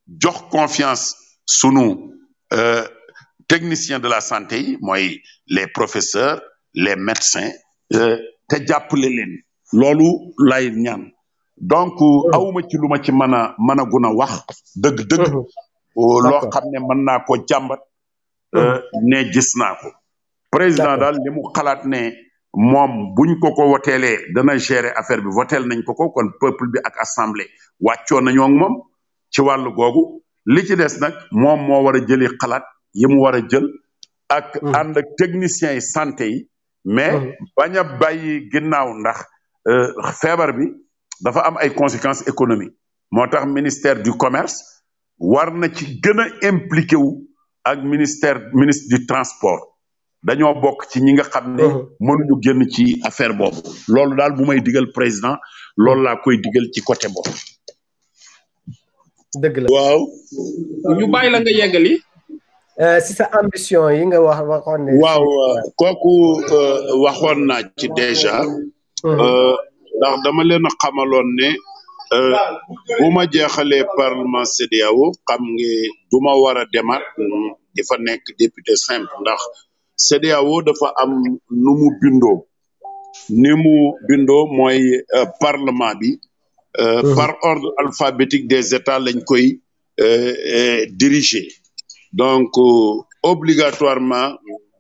jox confiance sunu technicien de la santé yi mooy les professeurs les médecins te jàppale leen loolu lay ñaan donc awuma ci lu ma ci mën a gun a wax dëgg-dëgg loo xam ne mën naa ko jàmbat ne gis naa ko président daal li mu xalaat ne moom buñ ko woteelee dana gérer affaire bi voteel nañ ko kon peuple bi ak assemblée wàccoo nañoo ak moom ci wàllu googu li ci des nag moom moo war a jëli xalaat yi mu war a jël ak ànd ak techniciens yi santé yi mais bañ a bàyyi ginnaaw ndax feebar bi dafa am ay conséquences économiques moo tax ministère du commerce war na ci gën a impliqué wu ak ministre du transport dañoo bokk ci ñi nga xam ne mënuñu génn ci affaire boobu loolu daal bu may digal président loolu laa koy digal ci côté boobu. dëgg la waaw. ñu bàyyi la nga yeggali. si sa ambition yi nga waxoon ne. waaw kooku waxoon naa ci déjà. ndax dama leen a xamaloon ne bu ma jeexalee parlement CEDEAO xam nga du ma war a demaat di fa nekk député simple ndax CEDEAO dafa am nu mu bindoo ni mu bindoo mooy parlement bi par ordre alphabétique des états lañ koy diriger donc obligatoirement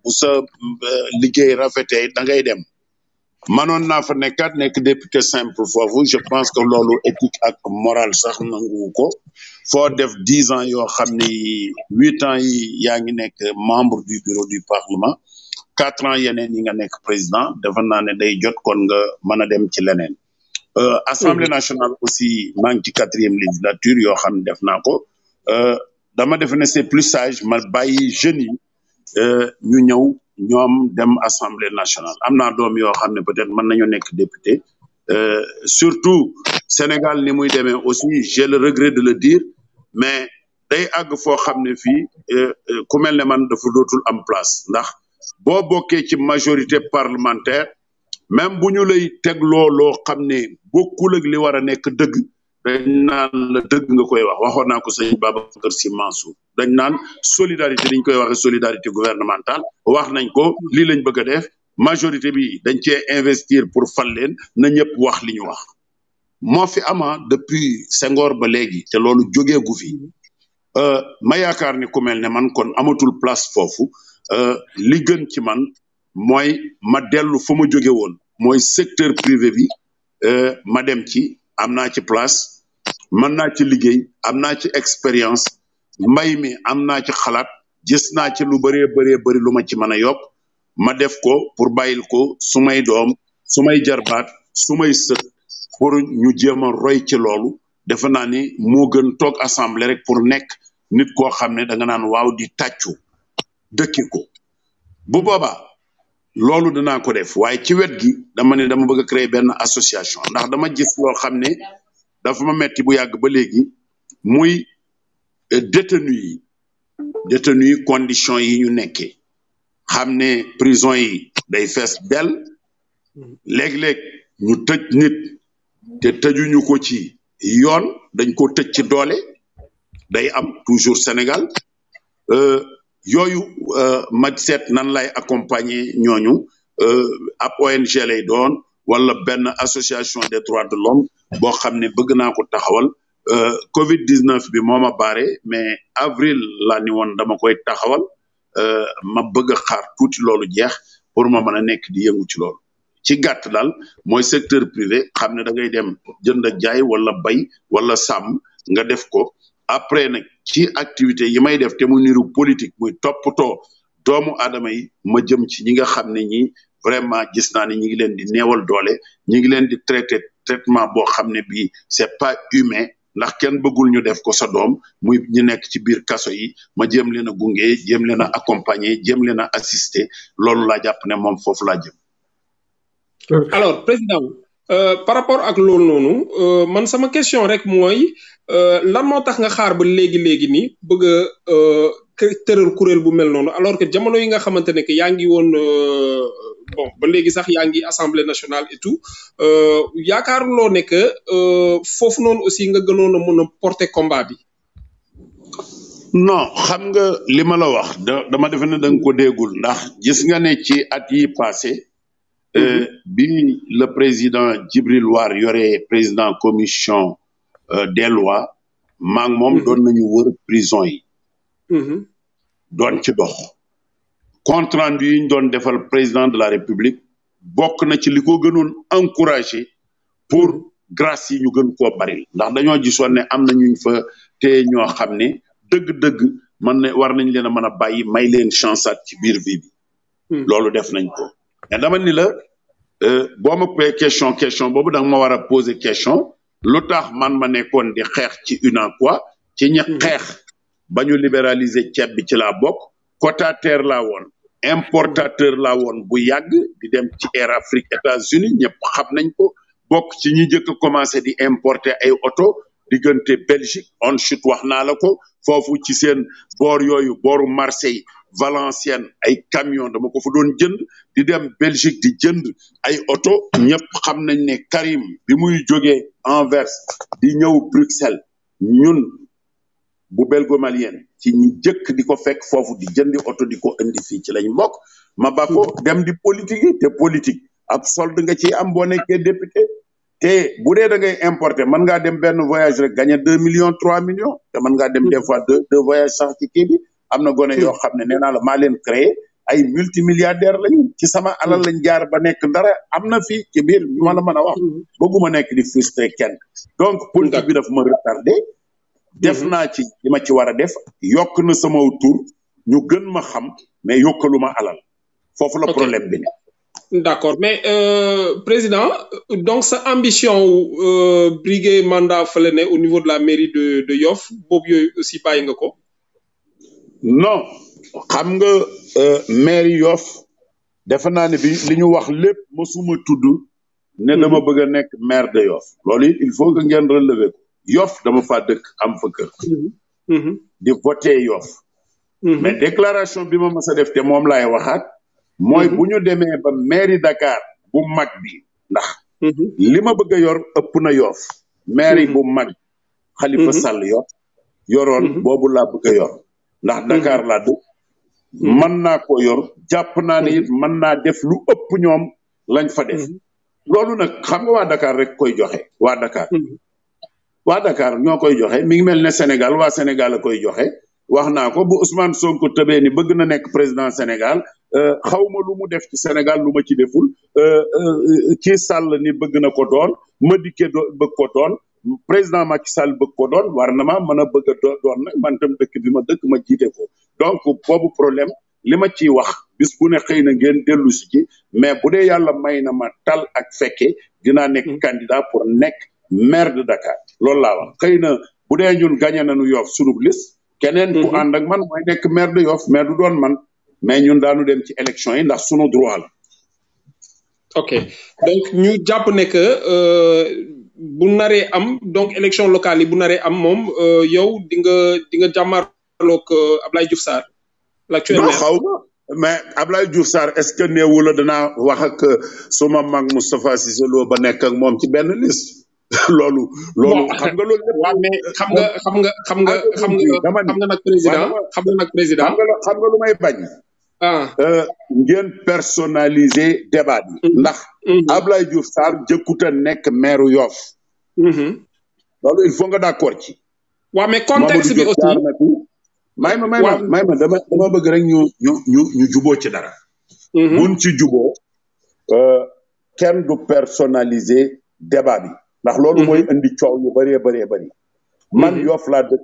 bu sa liggéey rafetee da ngay dem manoon naa fa nekkaat nekk député simple foofu je pense que loolu éthique ak morale sax nangu ko foo def 10 ans yoo xam ni 8 ans yi yaa ngi nekk membre du bureau du parlement 4 ans yeneen yi nga nekk président dafa naa ne day jot kon nga mën a dem ci leneen assemblée nationale aussi maa ngi ci 4e législature yoo xam ne def naa ko dama defe ne c'est plus sage ma bàyyi jeunes yi ñu ñëw ñoom dem assemblée nationale am naa doom yoo xam ne peut-être mën nañu nekk député surtout Sénégal ni muy demee aussi j'ai le regret de le dire mais day àgg foo xam ne fii ku mel ne man dafa dootul am place ndax boo bokkee ci majorité parlementaire même bu ñu lay tegloo loo xam ne bokkul ak li war a nekk dëgg dañ naan la dëgg nga koy wax waxoon naa ko sëñ Babacar Sy Mansour dañ naan solidarité dañ koy waxe solidarité gouvernementale wax nañ ko lii lañ bëgg a def majorité bi dañ cee investir pour fal leen na ñëpp wax li ñu wax moo fi ama depuis Senghor ba léegi te loolu jógeegu fi ma yaakaar ni ku mel ne man kon amatul place foofu li gën ci man mooy ma dellu fa ma jóge woon mooy secteur privé bi ma dem ci am naa ci place mën naa ci liggéey am naa ci expérience mbay mi am naa ci xalaat gis naa ci lu bëree bëri lu ma ci mën a yokk ma def ko pour bàyyil ko su may doom su may jarbaat su may sët pour ñu jéem a roy ci loolu defe naa ni moo gën toog assemblée rek pour nekk nit koo xam ne da nga naan waaw di tàccu dëkki ko bu boobaa loolu danaa ko def waaye ci wet gi dama ne dama bëgg a créer benn association ndax dama gis loo xam ne dafa ma metti bu yàgg ba léegi muy détenu yi conditions yi ñu nekkee xam ne prison yi day fees del léeg-léeg ñu tëj nit te tëjuñu ko ci yoon dañ ko tëj ci doole day am toujours Sénégal yooyu ma seet nan lay accompagner ñooñu ab ONG lay doon wala benn association des droits de l'homme boo xam ne bëgg naa ko taxawal Covid 19 bi moo ma baare mais avril laa ni woon dama koy taxawal ma bëgg a xaar tuuti loolu jeex pour ma mën a nekk di yëngu ci loolu ci gàtt daal mooy secteur privé xam ne da ngay dem jënd ak jaay wala bay wala sàmm nga def ko après nag ci activité yi may def te mu niru politique muy toppatoo doomu aadama yi ma jëm ci ñi nga xam ne ñi vraiment gis naa ne ñi ngi leen di neewal doole ñi ngi leen di traitement boo xam ne bii c'est pas humain ndax kenn bëggul ñu def ko sa doom muy ñu nekk ci biir kaso yi ma jéem leen a gunge jéem leen a accompagner jéem leen a assister loolu laa jàpp ne moom foofu laa jëm. Alors président par rapport ak loolu noonu man sama question rek mooy lan moo tax nga xaar ba léegi nii bëgg a tëral kuréel bu mel noonu alors que jamono yi nga xamante ne que yaa ngi woon bon ba léegi sax yaa ngi assemblée nationale et tout yaakaaruloo ne que foofu noonu aussi nga gënoon a mën a porter combat bi. non xam nga li ma la wax dama defe ne da nga ko déggul ndax gis nga ne ci at yi passé bi le président Djibril War yore président commission des lois maa ngi moom doon nañu wër prison yi doon ci dox compte rendu yi ñu doon defal président de la république bokk na ci li ko gënoon encouragé pour grâce yi ñu gën koo bari ndax dañoo gisoon ne am na ñuñ fa te ñoo xam ne dëgg-dëgg man ne war nañ leen a mën a bàyyi may leen chance at ci biir vie bi loolu def nañ ko mais dama ni la boo ma pee question boobu da nga ma war a poser question lu tax man ma nekkoon di xeex ci UNACOIS ci ñi xeex ba ñu libéraliser ceeb bi ci laa bokk quotataire laa woon importateur laa woon bu yàgg di dem ci Air Afrique États-Unis ñëpp xam nañ ko bokk ci ñi njëkk a commencé di importer ay oto diggante Belgique Onchute wax naa la ko foofu ci seen boor yooyu booru Marseille Valenciennes ay camion dama ko fa doon jënd di dem Belgique di jënd ay oto ñëpp xam nañ ne Karim bi muy jógee Anvers di ñëw Bruxelles ñun bu belgo-malienne ci ñi jëkk di ko fekk foofu di jëndi oto di ko indi fii ci lañ bokk ma ba ko dem di politique yi te politique ab solde nga ciy am boo nekkee député te bu dee da ngay importer mën ngaa dem benn voyage rek gagné 2 millions 3 millions te mën ngaa dem des fois deux voyages sax ci kii bi am na gone yoo xam ne nee naa la maa leen créé ay multimilliardaire lañu ci sama alal lañ jaar ba nekk dara am na fii ci biir bi ma la mën a wax bëgguma nekk di frustré kenn donc politique bi daf ma retardé def naa ci li ma ci war a def yokk na sama tur ñu gën ma xam mais yokkaluma alal foofu la problème bi ne d'accord mais président donc sa ambition briguer mandat fële ne au niveau de la mairie de Yoff boobu yooyu aussi bàyyi nga ko non xam nga mairie Yoff defe naa ne bi li ñu wax lépp mosuma tudd ne dama bëgg a nekk maire de Yoff loolu it il faut que ngeen relever ko Yoff dama faa dëkk am fa kër di voté Yoff mais déclaration bi ma mës a def te moom laay waxaat mooy bu ñu demee ba mairie Dakar bu mag bi ndax li ma bëgg a yor ëpp na Yoff mairie bu mag Khalifa Sall yoroon boobu laa bëgg a yor ndax Dakar laa dëkk mën naa ko yor jàpp naa ne it mën naa def lu ëpp ñoom lañ fa def loolu nag xam nga waa Dakar rek koy joxe waa Dakar ñoo koy joxe mi ngi mel ne Sénégal waa Sénégal a koy joxe wax naa ko bu Ousmane Sonko tëbee ni bëgg na nekk président Sénégal xawma lu mu def ci Sénégal lu ma ci deful ci Sall ni bëgg na ko doon Madické bëgg ko doon président Macky Sall bëgg ko doon war na ma mën a bëgg a doon nag man tam dëkk bi ma dëkk ma jiite ko donc boobu problème li ma ciy wax bis bu ne xëy na ngeen dellu si ci mais bu dee yàlla may na ma tal ak fekke dinaa nekk candidat pour nekk maire de Dakar loolu laa wax xëy na bu dee ñun gagné nañu Yoff sunu liste keneen ku ànd ak man mooy nekk maire de Yoff mais du doon man mais ñun daanu dem ci élection yi ndax sunu droit la. ok donc ñu jàpp ne que bu naree am donc élection locale yi bu naree am moom yow di nga jàmmarloog Abdoulaye Diouf Sarr. l'actuel maire xaw ma mais Abdoulaye Diouf Sarr est-ce que néewu la danaa wax ak suma mag Moustapha Cissé Lo ba nekk ak moom ci benn liste. loolu xam nga loolu waaw mais xam nga nag président xam nga lu may bañ ngeen personnaliser débat bi ndax Abdoulaye Diouf Sarr jëkkuta nekk maire Yoff loolu il faut nga d'accord ci. waaw mais contexte bi aussi may ma dama bëgg rek ñu juboo ci dara. buñ ci juboo kenn du personnaliser débat bi ndax loolu mooy indi coow yu bëree bëri man Yoff laa dëkk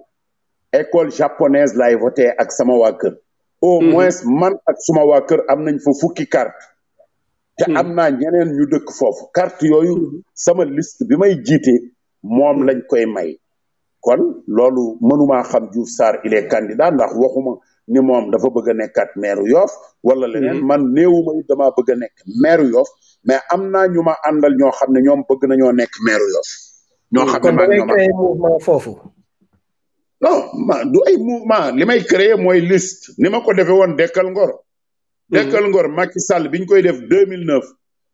école japonaise laay voté ak sama waa kër au moins man ak suma waa kër am nañ fa fukki carte te am naa ñeneen ñu dëkk foofu carte yooyu sama liste bi may jiite moom lañ koy may kon loolu mënumaa xam Diouf Sarr il est candidat ndax waxuma ni moom dafa bëgg a nekkaat maire Yoff wala leneen man néewuma it damaa bëgg a nekk maire Yoff mais am naa ñu ma àndal ñoo xam ne ñoom bëgg nañoo nekk maire Yoff ñoo xam ne man ñoo créer mouvement foofu non du ay mouvement li may créer mooy liste ni ma ko defee woon Dekkal Ngor Dekkal Ngor Macky Sall biñ koy def 2009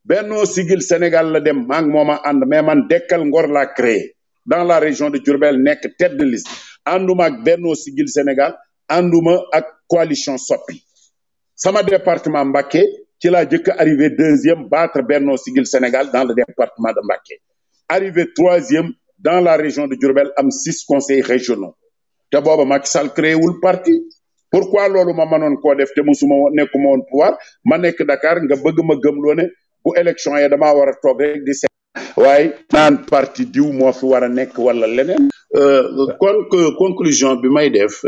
Benno Siggil Sénégal la dem maa ngi moom a ànd mais man Dekkal Ngor laa créé dans la région de Diourbel nekk tête de liste ànduma ak Benno Siggil Sénégal ànduma ak coalition Soppi sama département Mbacké ci laa jëkk arrivé deuxième battre Benno Siggil Sénégal dans le département de Mbacké arrivé troisième dans la région de Diourbel am 6 conseils régionaux te booba Macky Sall créé wul parti pourquoi loolu ma mënoon koo def te musuma nekkuma woon pouvoir ma nekk Dakar nga bëgg ma gëmloo ne bu élection yi damaa war a toog rek di waaye naan parti diw moo fi war a nekk wala leneen kon conclusion bi may def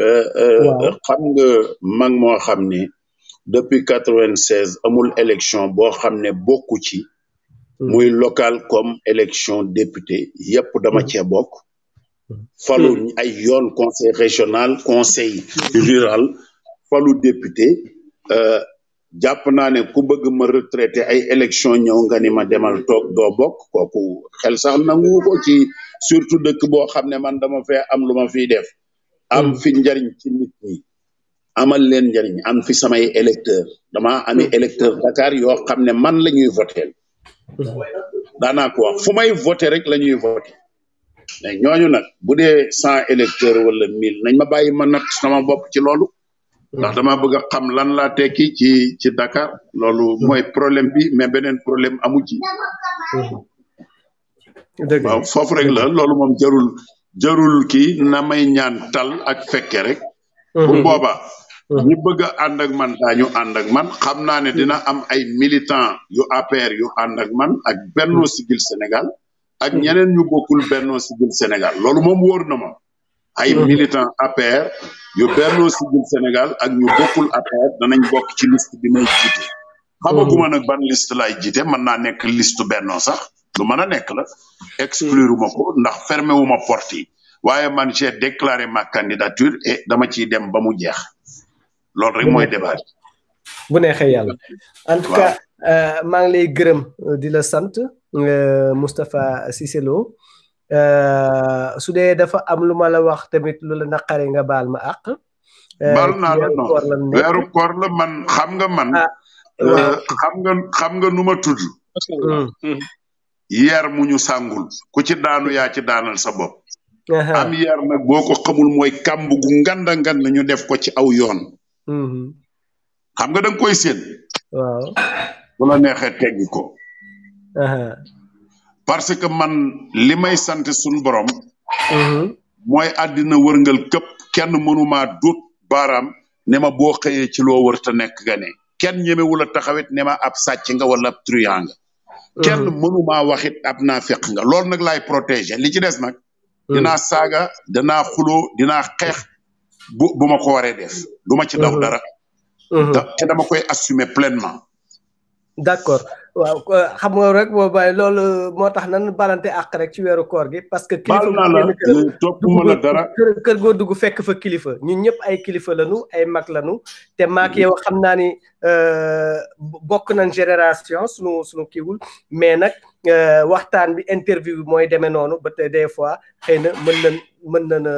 xam nga mag moo xam ne depuis 96 amul élection boo xam ne bokku ci muy local comme élection député yépp dama cee bokk falu ay yoon conseil régional conseil rural falu député jàpp naa ne ku bëgg ma retraité ay élection ñëw nga ni ma demal toog doo bokk kooku xel sax nangu ko ci surtout dëkk boo xam ne man dama fee am lu ma fiy def am fi njariñ ci nit ñi amal leen njariñ am fi samay électeur dama ami électeur Dakar yoo xam ne man la ñuy voté daanaa ko wax fu may voté rek la ñuy voté mais ñooñu nag bu dee 100 électeurs wala 1000 nañ ma bàyyi ma natt sama bopp ci loolu ndax dama bëgg a xam lan laa tekki ci Dakar loolu mooy problème bi mais beneen problème amu ci waaw foofu rek la loolu moom jarul kii na may ñaan tal ak fekke rek bu boobaa ñi bëgg a ànd ak man daañu ànd ak man xam naa ne dina am ay militant yu APR yu ànd ak man ak Benno Siggil Sénégal ak ñeneen ñu bokkul Benno Siggil Sénégal loolu moom wóor na ma ay militant APR yu Benno Siggil Sénégal ak ñu bokkul APR danañ bokk ci liste bi may jiite xamaguma nag ban liste laay jiite mën naa nekk liste Benno sax lu mën a nekk la exclure ma ko ndax fermé wu ma porte yi waaye man j'ai déclaré ma candidature et dama ciy dem ba mu jeex loolu rek mooy débat bu neexee yàlla en tout cas maa ngi lay gërëm di la sant Moustapha Cissé Lo su dee dafa am lu ma la wax tamit lu la naqari nga baal ma àq baal naa la non weeru koor la man xam nga man xam nga nu ma tudd yeer mu ñu sàngul ku ci daanu yaa ci daanal sa bopp am yeer nag boo ko xamul mooy kàmb gu nganda ngand ñu def ko ci aw yoon xam nga danga koy séen waaw bu la neexee teggi ko parce que man li may sant suñ borom mooy àddina wërngal këpp kenn mënumaa dut baaraam ne ma boo xëyee ci loo wër te nekk nga ne kenn ñemewul a taxawit ne ma ab sàcc nga wala ab truand nga kenn mënumaa waxit ab naa fekk nga loolu nag laay protéger li ci des nag dinaa saaga dinaa xuloo dinaa xeex bu ma ko waree def du ma ci daw dara te dama koy assumer pleinement d'accord waaw xam nga rek boo bàyyi loolu moo tax nan balante àq rek ci weeru koor gi parce que kër goo dugg fekk fa kilifa ñun ñëpp ay kilifa lañu ay mag lañu te maak yow xam naa ni bokk nañ génération sunu kiiwul mais nag waxtaan bi interview bi mooy demee noonu ba te des fois xëy na mën na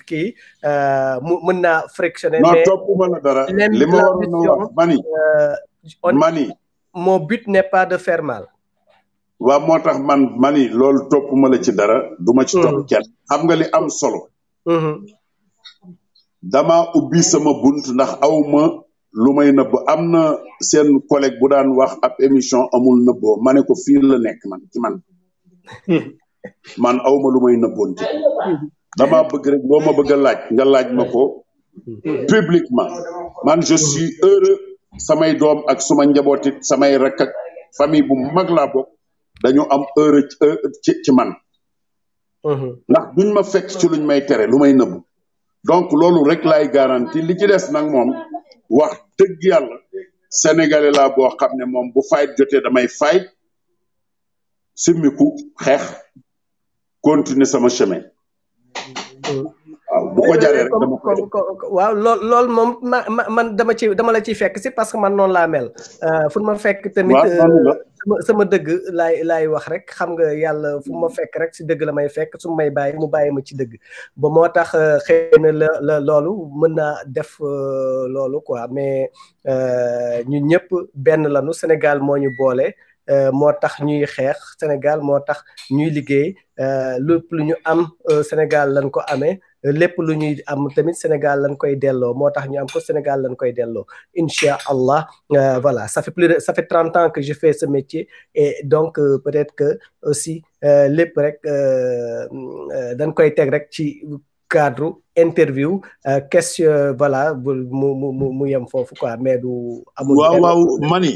kii mën naa frictionner mais toppuma la dara li ma waroon wax mani mon but n'est pas de faire mal. waaw moo tax mani loolu toppuma la ci dara duma ci topp kenn xam nga li am solo dama ubbi sama bunt ndax awma lu may nëbb am na seen collègue bu daan wax ab émission amul nëbboo ma ne ko fii la nekk man ci man man awma lu may nëbboonte dama bëgg rek boo ma bëgg a laaj nga laaj ma ko publiquement man je suis heureux samay doom ak suma njabootit samay rakk ak famille bu mag laa bokk dañu am heureux ci man ndax duñ ma fekk ci luñ may tere lu may nëbbu donc loolu rek laay garanti li ci des nag moom wax dëgg yàlla sénégalais laa boo xam ne moom bu fayit jotee damay fayit simmiku xeex continuer sama chemin waaw bu ko jaree rek dama ko waaw lool moom man dama la ciy fekk si parce que man noonu laa mel fu ma fekk tamit sama dëgg laay wax rek xam nga yàlla fu ma fekk rek si dëgg la may fekk su may bàyyi mu bàyyi ma ci dëgg ba moo tax xëy na la loolu mën naa def loolu quoi mais ñun ñëpp benn lanu Sénégal moo ñu boole moo tax ñuy xeex Sénégal moo tax ñuy liggéey lépp lu ñu am Sénégal lañ ko amee lépp lu ñuy am tamit Sénégal lañ koy delloo moo tax ñu am ko Sénégal lañ koy delloo incha allah voilà ça fait 30 ans que je fais ce métier et donc peut-être que aussi lépp rek dañ koy teg rek ci cadre interview question voilà mu yem foofu quoi mais du amul waaw mani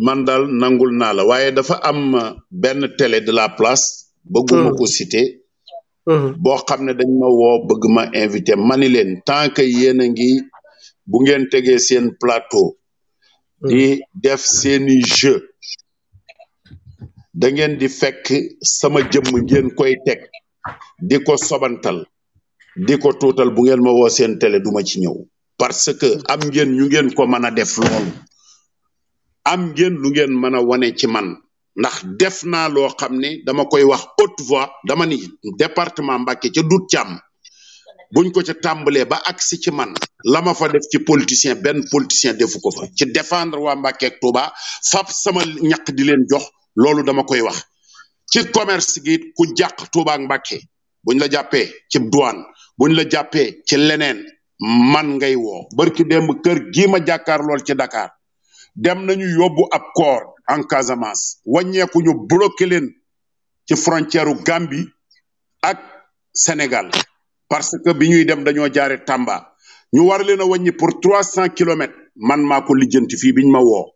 man daal nangul naa la waaye dafa am benn télé de la place bëgguma ko citer boo xam ne dañ ma woo bëgg ma invité mani leen tant que yéen a ngi bu ngeen tegee seen plateau di def seeni jeu da ngeen di fekk sama jëmm ngeen koy teg di ko sobantal di ko tuutal bu ngeen ma woo seen télé duma ci ñëw parce que am ngeen ñu ngeen ko mën a def loolu am ngeen lu ngeen mën a wane ci man ndax def naa loo xam ne dama koy wax haute voix dama ni département Mbacké ca dut càmm buñ ko ca tàmbalee ba agsi ci man la ma fa def ci politicien benn politicien defu ko fa ci défendre waa Mbacké ak Touba fab sama ñaq di leen jox loolu dama koy wax ci commerce gi ku jàq Touba ak Mbacké buñ la jàppee ci douane buñ la jàppee ci leneen man ngay woo barki démb kër gii ma jàkkaar lool ci Dakar dem nañu yóbbu ab corps en Casamance wàññeeku ñu bloqué leen ci frontière u Gambie ak Sénégal parce que bi ñuy dem dañoo jaare Tamba ñu war leen a wàññi pour 300 kilomètres man maa ko lijjanti fii biñ ma woo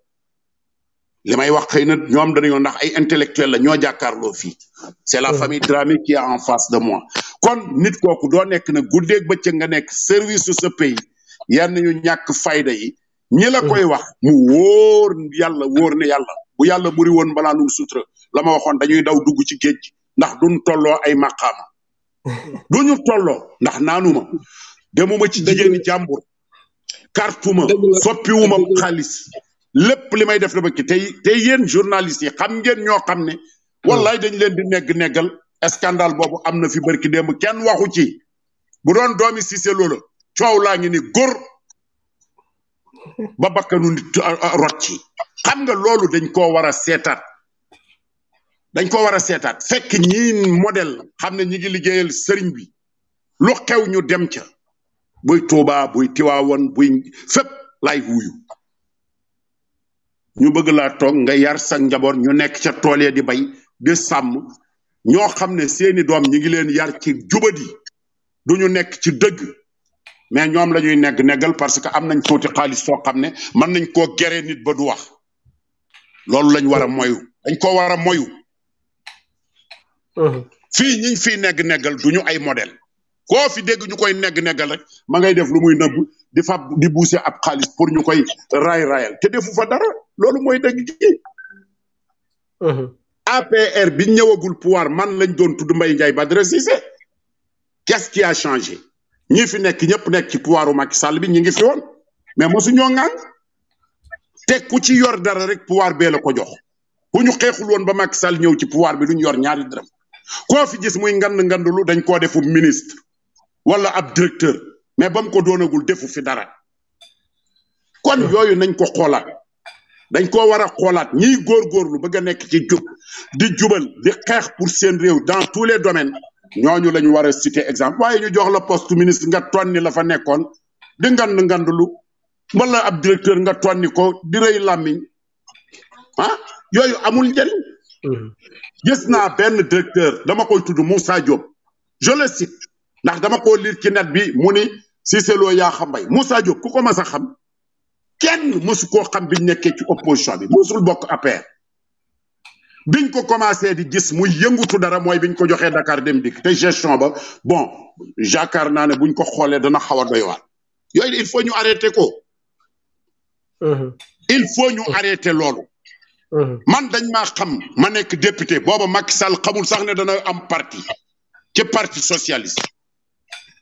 li may wax xëy na ñoom dañoo ndax ay intellectuel la ñoo jàkkaarloo fii c'est la famille Dramé qui est en face de moi kon nit kooku doo nekk na guddeeg bëccëg nga nekk service su ce pays yenn ñu ñàkk fayda yi ñi la koy wax mu wóor ne yàlla bu yàlla muri woon balaa num sutura la ma waxoon dañuy daw dugg ci géej ndax duñ tolloo ay maqaama duñu tolloo ndax naanuma demuma ci jigéeni jàmbur kartuma soppiwuma xaalis lépp li may def la bëgg tey yéen journalistes yi xam ngeen ñoo xam ne wallaay dañ leen di neggal scandale boobu am na fi barki démb kenn waxu ci bu doon doomi Cissé loola coow laa ngi ni góor ba bakkanu nit rot ci xam nga loolu dañ koo war a seetaat fekk ñi modèle xam ne ñi ngi liggéeyal sëriñ bi lu xew ñu dem ca buy Tuuba buy Tiwaawoon buy fépp lay wuyu ñu bëgg laa toog nga yar sa njaboot ñu nekk ca tool ya di bay di sàmm ñoo xam ne seeni doom ñi ngi leen yar ci jubadi duñu nekk ci dëgg mais ñoom la ñuy neggal parce que am nañ tuuti xaalis soo xam ne mën nañ koo geree nit ba du wax loolu lañ war a moyu dañ ko war a moyu fii ñiñ fii neggal duñu ay modèle koo fi dégg ñu koy neggal rek ma ngay def lu muy nëbb di fab di buuse ab xaalis pour ñu koy raayal te defu fa dara loolu mooy dëgg gi APR bi ñëwagul pouvoir man lañ doon tudd Mbaye Ndiaye Badara Cissé qu'est-ce qui a changé ñi fi nekk ñëpp nekk ci pouvoiru Macky Sall bi ñi ngi fi woon mais mosu ñoo ŋaan te ku ci yor dara rek pouvoir bee la ko jox bu ñu xeexul woon ba Macky Sall ñëw ci pouvoir bi duñ yor ñaari dërëm koo fi gis muy ngandlu dañ koo defu ministre wala ab directeur mais ba mu ko doonagul defu fi dara kon yooyu nañ ko xoolaat dañ koo war a xoolaat ñiy góorgóorlu bëgg a nekk ci jub di jubal di xeex pour seen réew dans tous les domaines ñooñu la ñu war a citer exemple waaye ñu jox la poste ministre nga tonni la fa nekkoon di ngandlu wala ab directeur nga tonni ko di rëy làmmiñ yooyu amul njëriñ gis naa benn directeur dama koy tudd Moussa Diop je le cite ndax dama ko lire ci net bi mu ni Cissé Lo yaa xam mbay Moussa Diop ku ko mas a xam kenn mësu koo xam biñ nekkee ci opposition bi mësul bokk APR biñ ko commencé di gis muy yëngutu dara mooy biñ ko joxee Dakar Dem Dikk te gestion ba bon yaakaar naa ne buñ ko xoolee dana xaw a doy waar yooyu il faut ñu arrêter ko il faut ñu arrêter loolu man dañ maa xam ma nekk député booba Macky Sall xamul sax ne dana am parti ci parti socialiste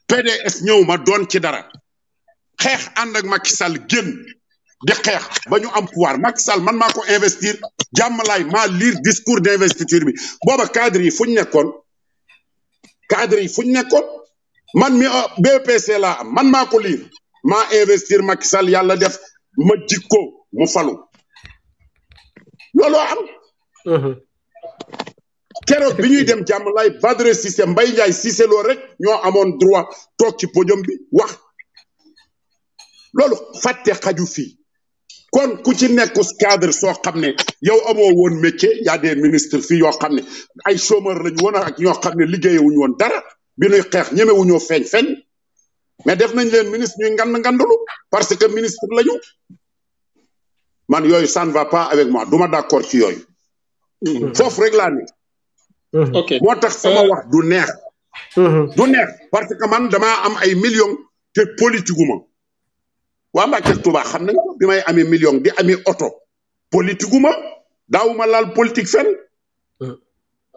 PDS ñëw ma doon ci dara xeex ànd ak Macky Sall génn di xeex ba ñu am pouvoir Macky Sall man maa ko investir jàmmalaay maa lire discours d'investiture bi booba cadre yi fuñ nekkoon man mi BPC laa am man maa ko lire maa investir Macky Sall yàlla def ma jikko mu falu looloo am keroog bi ñuy dem jàmmalaay Badara Cissé Mbaye Ndiaye Cissé Lo rek ñoo amoon droit toog ci podium bi wax loolu fàtte xaju fii kon ku ci nekk cadre soo xam ne yow amoo woon métier y a des ministres fii yoo xam ne ay chômeur lañu woon ak ñoo xam ne liggéeyewuñu woon dara bi ñuy xeex ñemewuñoo feeñ mais def nañ leen ministre ñuy ngandulu parce que ministre lañu man yooyu ça ne va pas avec moi duma d'accord ci yooyu foofu rek laa ne ok moo tax sama wax du neex parce que man damaa am ay millions te politique gu ma waa Mbàkke Tuuba xam nañ ko bi may amee million di amee oto politique gu ma daawuma laal politique fenn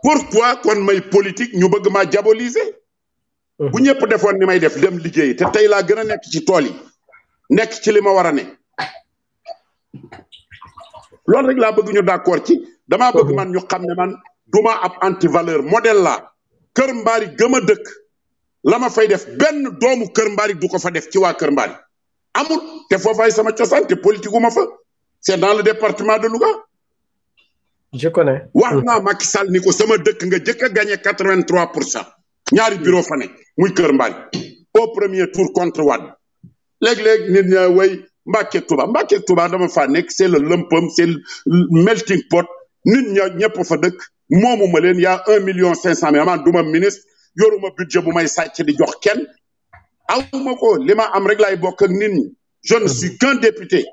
pourquoi kon may politique ñu bëgg maa diaboliser bu ñëpp defoon ni may def dem liggéey te tey laa gën a nekk ci tool yi nekk ci li ma war a ne loolu rek laa bëgg ñu d'accord ci damaa bëgg man ñu xam ne man duma ab anti valeur modèle la Kër Mbaari gëm a dëkk la ma fay def benn doomu Kër Mbaari du ko fa def ci waa Kër Mbaari amul te foofay sama cosaan te politique gu ma fa c'est dans le département de Louga. je connais. wax naa Macky Sall ni ko sama dëkk nga jëkk a gagné 83%. ñaari bureau fa nekk muy Kër Mbaari au premier tour contre Wade léeg-léeg nit ña way Mbàkke Touba dama faa nekk c'est le lëmpam c'est le melting pot nit ña ñëpp fa dëkk moomu ma leen y'a 1,5 million man duma ministre yoruma budget bu may sàcc di jox kenn awuma ko li ma am rek laay bokk ak nit ñi je ne suis qu'un député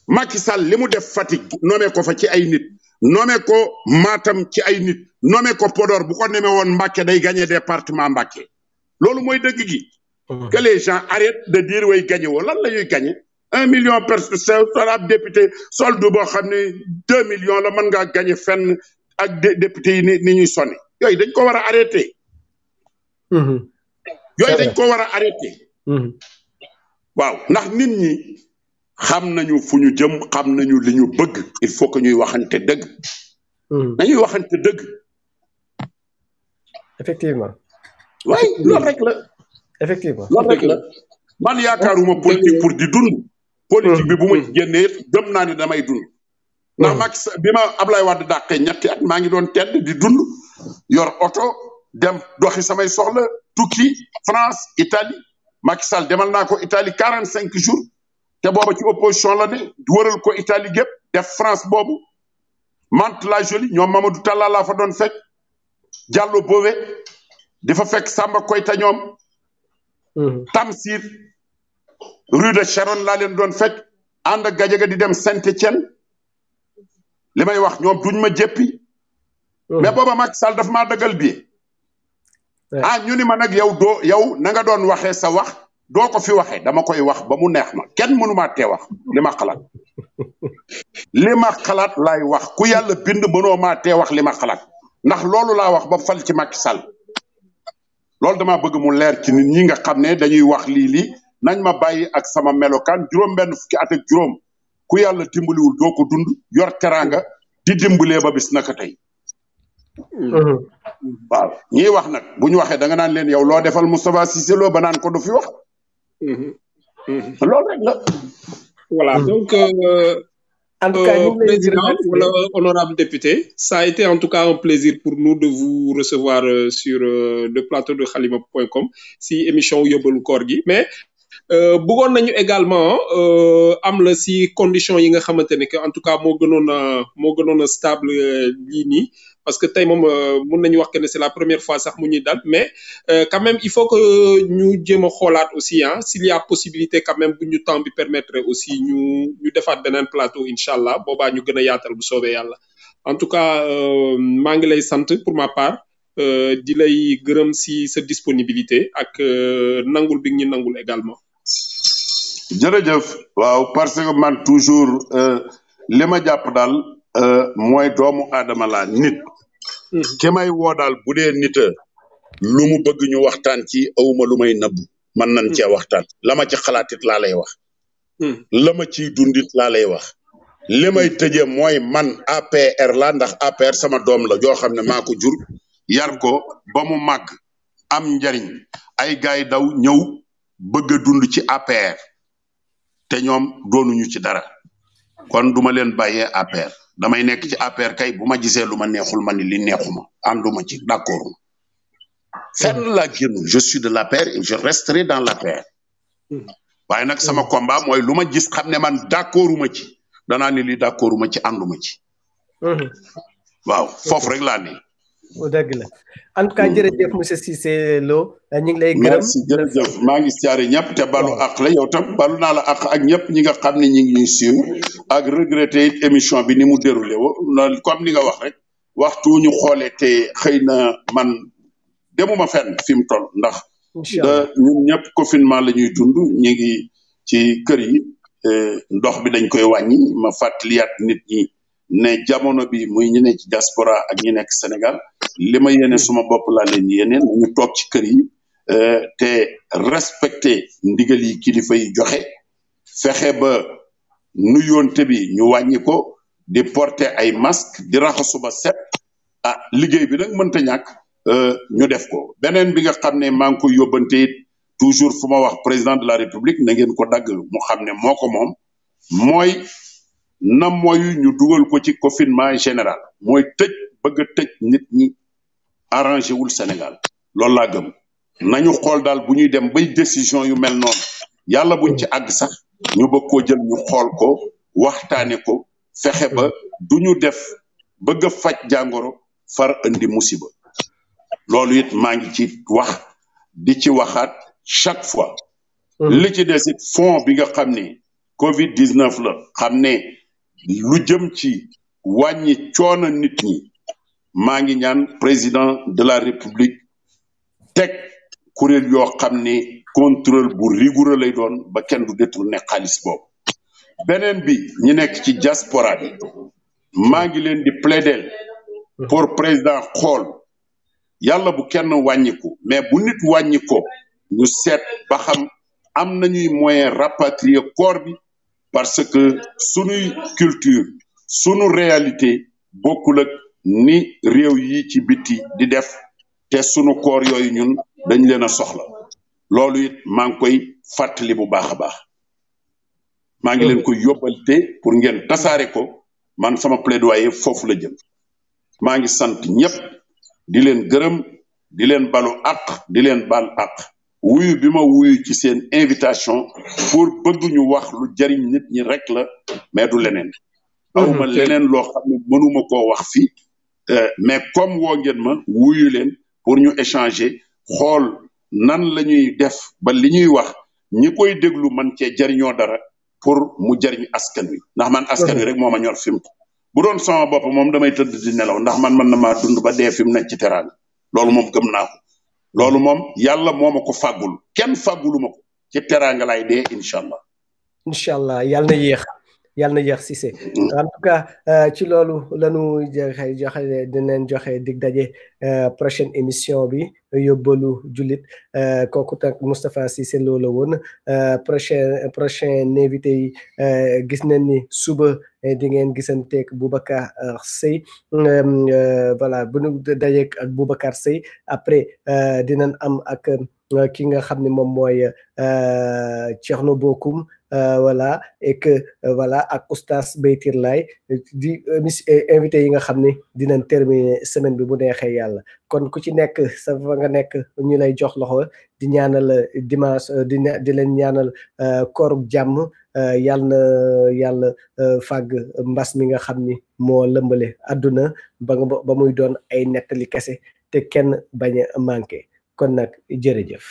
Macky Sall li mu def Fatick nommé ko fa ci ay nit nommé ko Matam ci ay nit nommé ko Podor bu ko nommé woon Mbacké day gagné département Mbacké loolu mooy dëgg gi que les gens arrêtent de dire way gagné woo lan la ñuy gagné 1 million personne ab député solde boo xam ne 2 millions la mën ngaa gagné fenn ak député yi ni ñuy sonné yooyu dañ ko war a arrêté yooyu dañ ko war a arrêté waaw ndax nit ñi xam nañu fu ñu jëm xam nañu li ñu bëgg il faut que ñuy waxante dëgg nañuy waxante dëgg effectivement waaye loolu rek la effectivement loolu rek la man yaakaaruma politique pour di dund politique bi bu ma génnee gëm naa ni damay dund ndax Macky Sall bi ma Ablaye Wade dàqee ñetti at maa ngi doon tedd di dund yor oto dem doxi samay soxla tukki France Italie Macky Sall demal naa ko Italie 45 jours te booba ci opposition la ne wëral ko Italie gépp def France boobu Mantes-la-Jolie ñoom Mamadou Talla laa fa doon fekk Diallo Bové di fa fekk Samba Koyta ñoom Tamsir rue de Charonne laa leen doon fekk ànd ak Gadiaga di dem Saint-Étienne li may wax ñoom duñ ma jéppi mais booba Macky Sall daf maa dagal bi ñu ni ma nag yow na nga doon waxee sa wax doo ko fi waxee dama koy wax ba mu neex ma kenn mënumaa tee wax li ma xalaat li ma xalaat laay wax ku yàlla bind mënoo maa tee wax li ma xalaat ndax loolu laa wax ba fal ci Macky Sall loolu dama bëgg mu leer ci nit ñi nga xam ne dañuy wax lii nañ ma bàyyi ak sama melokaan juróom-benn fukki at ak juróom ku yàlla dimbaliwul doo ko dund yor teraanga di dimbalee ba bis naka tey waaw ñiy wax nag bu ñu waxee da nga naan leen yow loo defal Moustapha Cissé Lo ba naan ko du fi wax loolu rek la voilà donc en tout cas président wala honorable député ça a été en tout cas un plaisir pour nous de vous recevoir sur le plateau de Halima.com si émission Yóbbalu Koor gi mais bëggoon nañu également am la si condition yi nga xamante ne que en tout cas moo gënoon a stable lii nii parce que tey moom mun nañu wax que ne c'est la première fois sax mu ñuy dal mais quand même il faut que ñu jéem a xoolaat aussi ah s'il y a possibilité quand même bu ñu temps bi permettre aussi ñu defaat beneen plateau incha allah boobaa ñu gën a yaatal bu soobee yàlla en tout cas maa ngi lay sant pour ma part di lay gërëm si sa disponibilité ak nangul bi ñu nangul également. jërëjëf waaw parce que man toujours li ma jàpp daal mooy doomu aadama laa nit. ki may woo daal bu dee nit lu mu bëgg ñu waxtaan ci awuma lu may nëbb man nañ cee waxtaan la ma ci xalaatit laa lay wax. la ma ciy dundit laa lay wax. li may tëjee mooy man APR la ndax APR sama doom la joo xam ne maa ko jur yar ko ba mu màgg am njariñ ay gaay daw ñëw bëgg a dund ci APR te ñoom doonuñu ci dara kon duma leen bàyyee APR damay nekk ci APR kay bu ma gisee lu ma neexul ma ni li neexuma ànduma ci d'accord fenn laa génn je suis de l'APR et je resterai dans l'APR waaye nag sama combat mooy lu ma gis xam ne man d'accorduma ci danaa ni li d'accorduma ci ànduma ci waaw foofu rek laa ne dëgg la en tout cas jërëjëf monsieur Cissé Lo ñu ngi lay gërëm merci jërëjëf maa ngi siyaare ñëpp te balu àq la yow tam balu naa la àq ak ñëpp ñi nga xam ne ñi ngi ñuy suivre ak regretter émission bi ni mu déroulé wo comme ni nga wax rek waxtu ñu xoolee te xëy na man demuma fenn fi mu toll ndax ñun ñëpp confinement la ñuy dund ñu ngi ci kër yi ndox bi dañ koy wàññi ma fàttaliyaat nit ñi ne jamono bi muy ñu ne ci diaspora ak ñi nekk Sénégal li ma yéene suma bopp laa leen yéene ñu toog ci kër yi te respecté ndigal yi kilifa yi joxe fexe ba nuyoonte bi ñu wàññi ko di porter ay masque di raxasu ba set ah liggéey bi nag mënta ñàkk ñu def ko beneen bi nga xam ne maa ngi koy yóbbante it toujours fu ma wax président de la république na ngeen ko dagg mu xam ne moo ko moom mooy na mooyu ñu dugal ko ci confinement général mooy tëj bëgg a tëj nit ñi arrangé wul Sénégal loolu laa gëm nañu xool daal bu ñuy dem bay décision yu mel noonu yàlla buñ ci àgg sax ñu bëgg koo jël ñu xool ko waxtaane ko fexe ba du ñu def bëgg a faj jàngoro far indi musiba loolu it maa ngi ci wax di ci waxaat chaque fois li ci des it fond bi nga xam ne Covid 19 la xam ne lu jëm ci wàññi coono nit ñi maa ngi ñaan président de la république teg kuréel yoo xam ne contrôle bu rigoureux lay doon ba kenn du détourné xaalis boobu beneen bi ñi nekk ci diaspora bi maa ngi leen di plaider pour président xool yàlla bu kenn wàññiku mais bu nit wàññiko ñu seet ba xam am nañuy moyen rapatrier corps bi parce que sunuy culture sunu réalité bokkul ak ni réew yi ci biti di def te sunu koor yooyu ñun dañ leen a soxla loolu it maa ngi koy fàttali bu baax a baax maa ngi leen koy yóbbalte pour ngeen tasaare ko man sama plaidoyer foofu la jëm maa ngi sant ñëpp di leen gërëm di leen balu àq di leen bal àq wuyu bi ma wuyu ci seen invitation pour bëgg ñu wax lu jariñ nit ñi rek la mais du leneen awma leneen loo xam ne mënuma koo wax fii mais comme woo ngeen ma wuyu leen pour ñu échanger xool nan la ñuy def ba li ñuy wax ñi koy déglu man cee jariñoo dara pour mu jariñ askan wi ndax man askan wi rek moo ma ñor fi mu bu doon sama bopp moom damay tëdd di nelaw ndax man na maa dund ba dee fi mu nekk ci teraanga loolu moom gëm naa ko loolu moom yàlla moo ma ko fàggul kenn fàggulu ma ko ci teraanga lay dee incha allah. incha allah yàlla na yéex yàlla na yéex Cissé en tout cas ci loolu lañu joxe dinañ joxe dig daje prochaine émission bi yóbbalu jullit kooku tak Moustapha Cissé Lo la woon prochain invité yi gis nañ ni suba di ngeen gisanteeg Boubacar Seye voilà bu ñu dajeek ak Boubacar Seye après dinañ am ak ki nga xam ne moom mooy Thierno Bocoum voilà et que voilà ak Oustaz Beytir Laye di invité yi nga xam ne dinañ terminer semaine bi bu neexee yàlla yàlla kon ku ci nekk sa fa nga nekk ñu lay jox loxo di ñaanal dimanche di leen ñaanal koorub jàmm yàlla na yàlla fàgg mbas mi nga xam ni moo lëmbale àdduna ba muy doon ay nettali kese te kenn bañ a manqué kon nag jërëjëf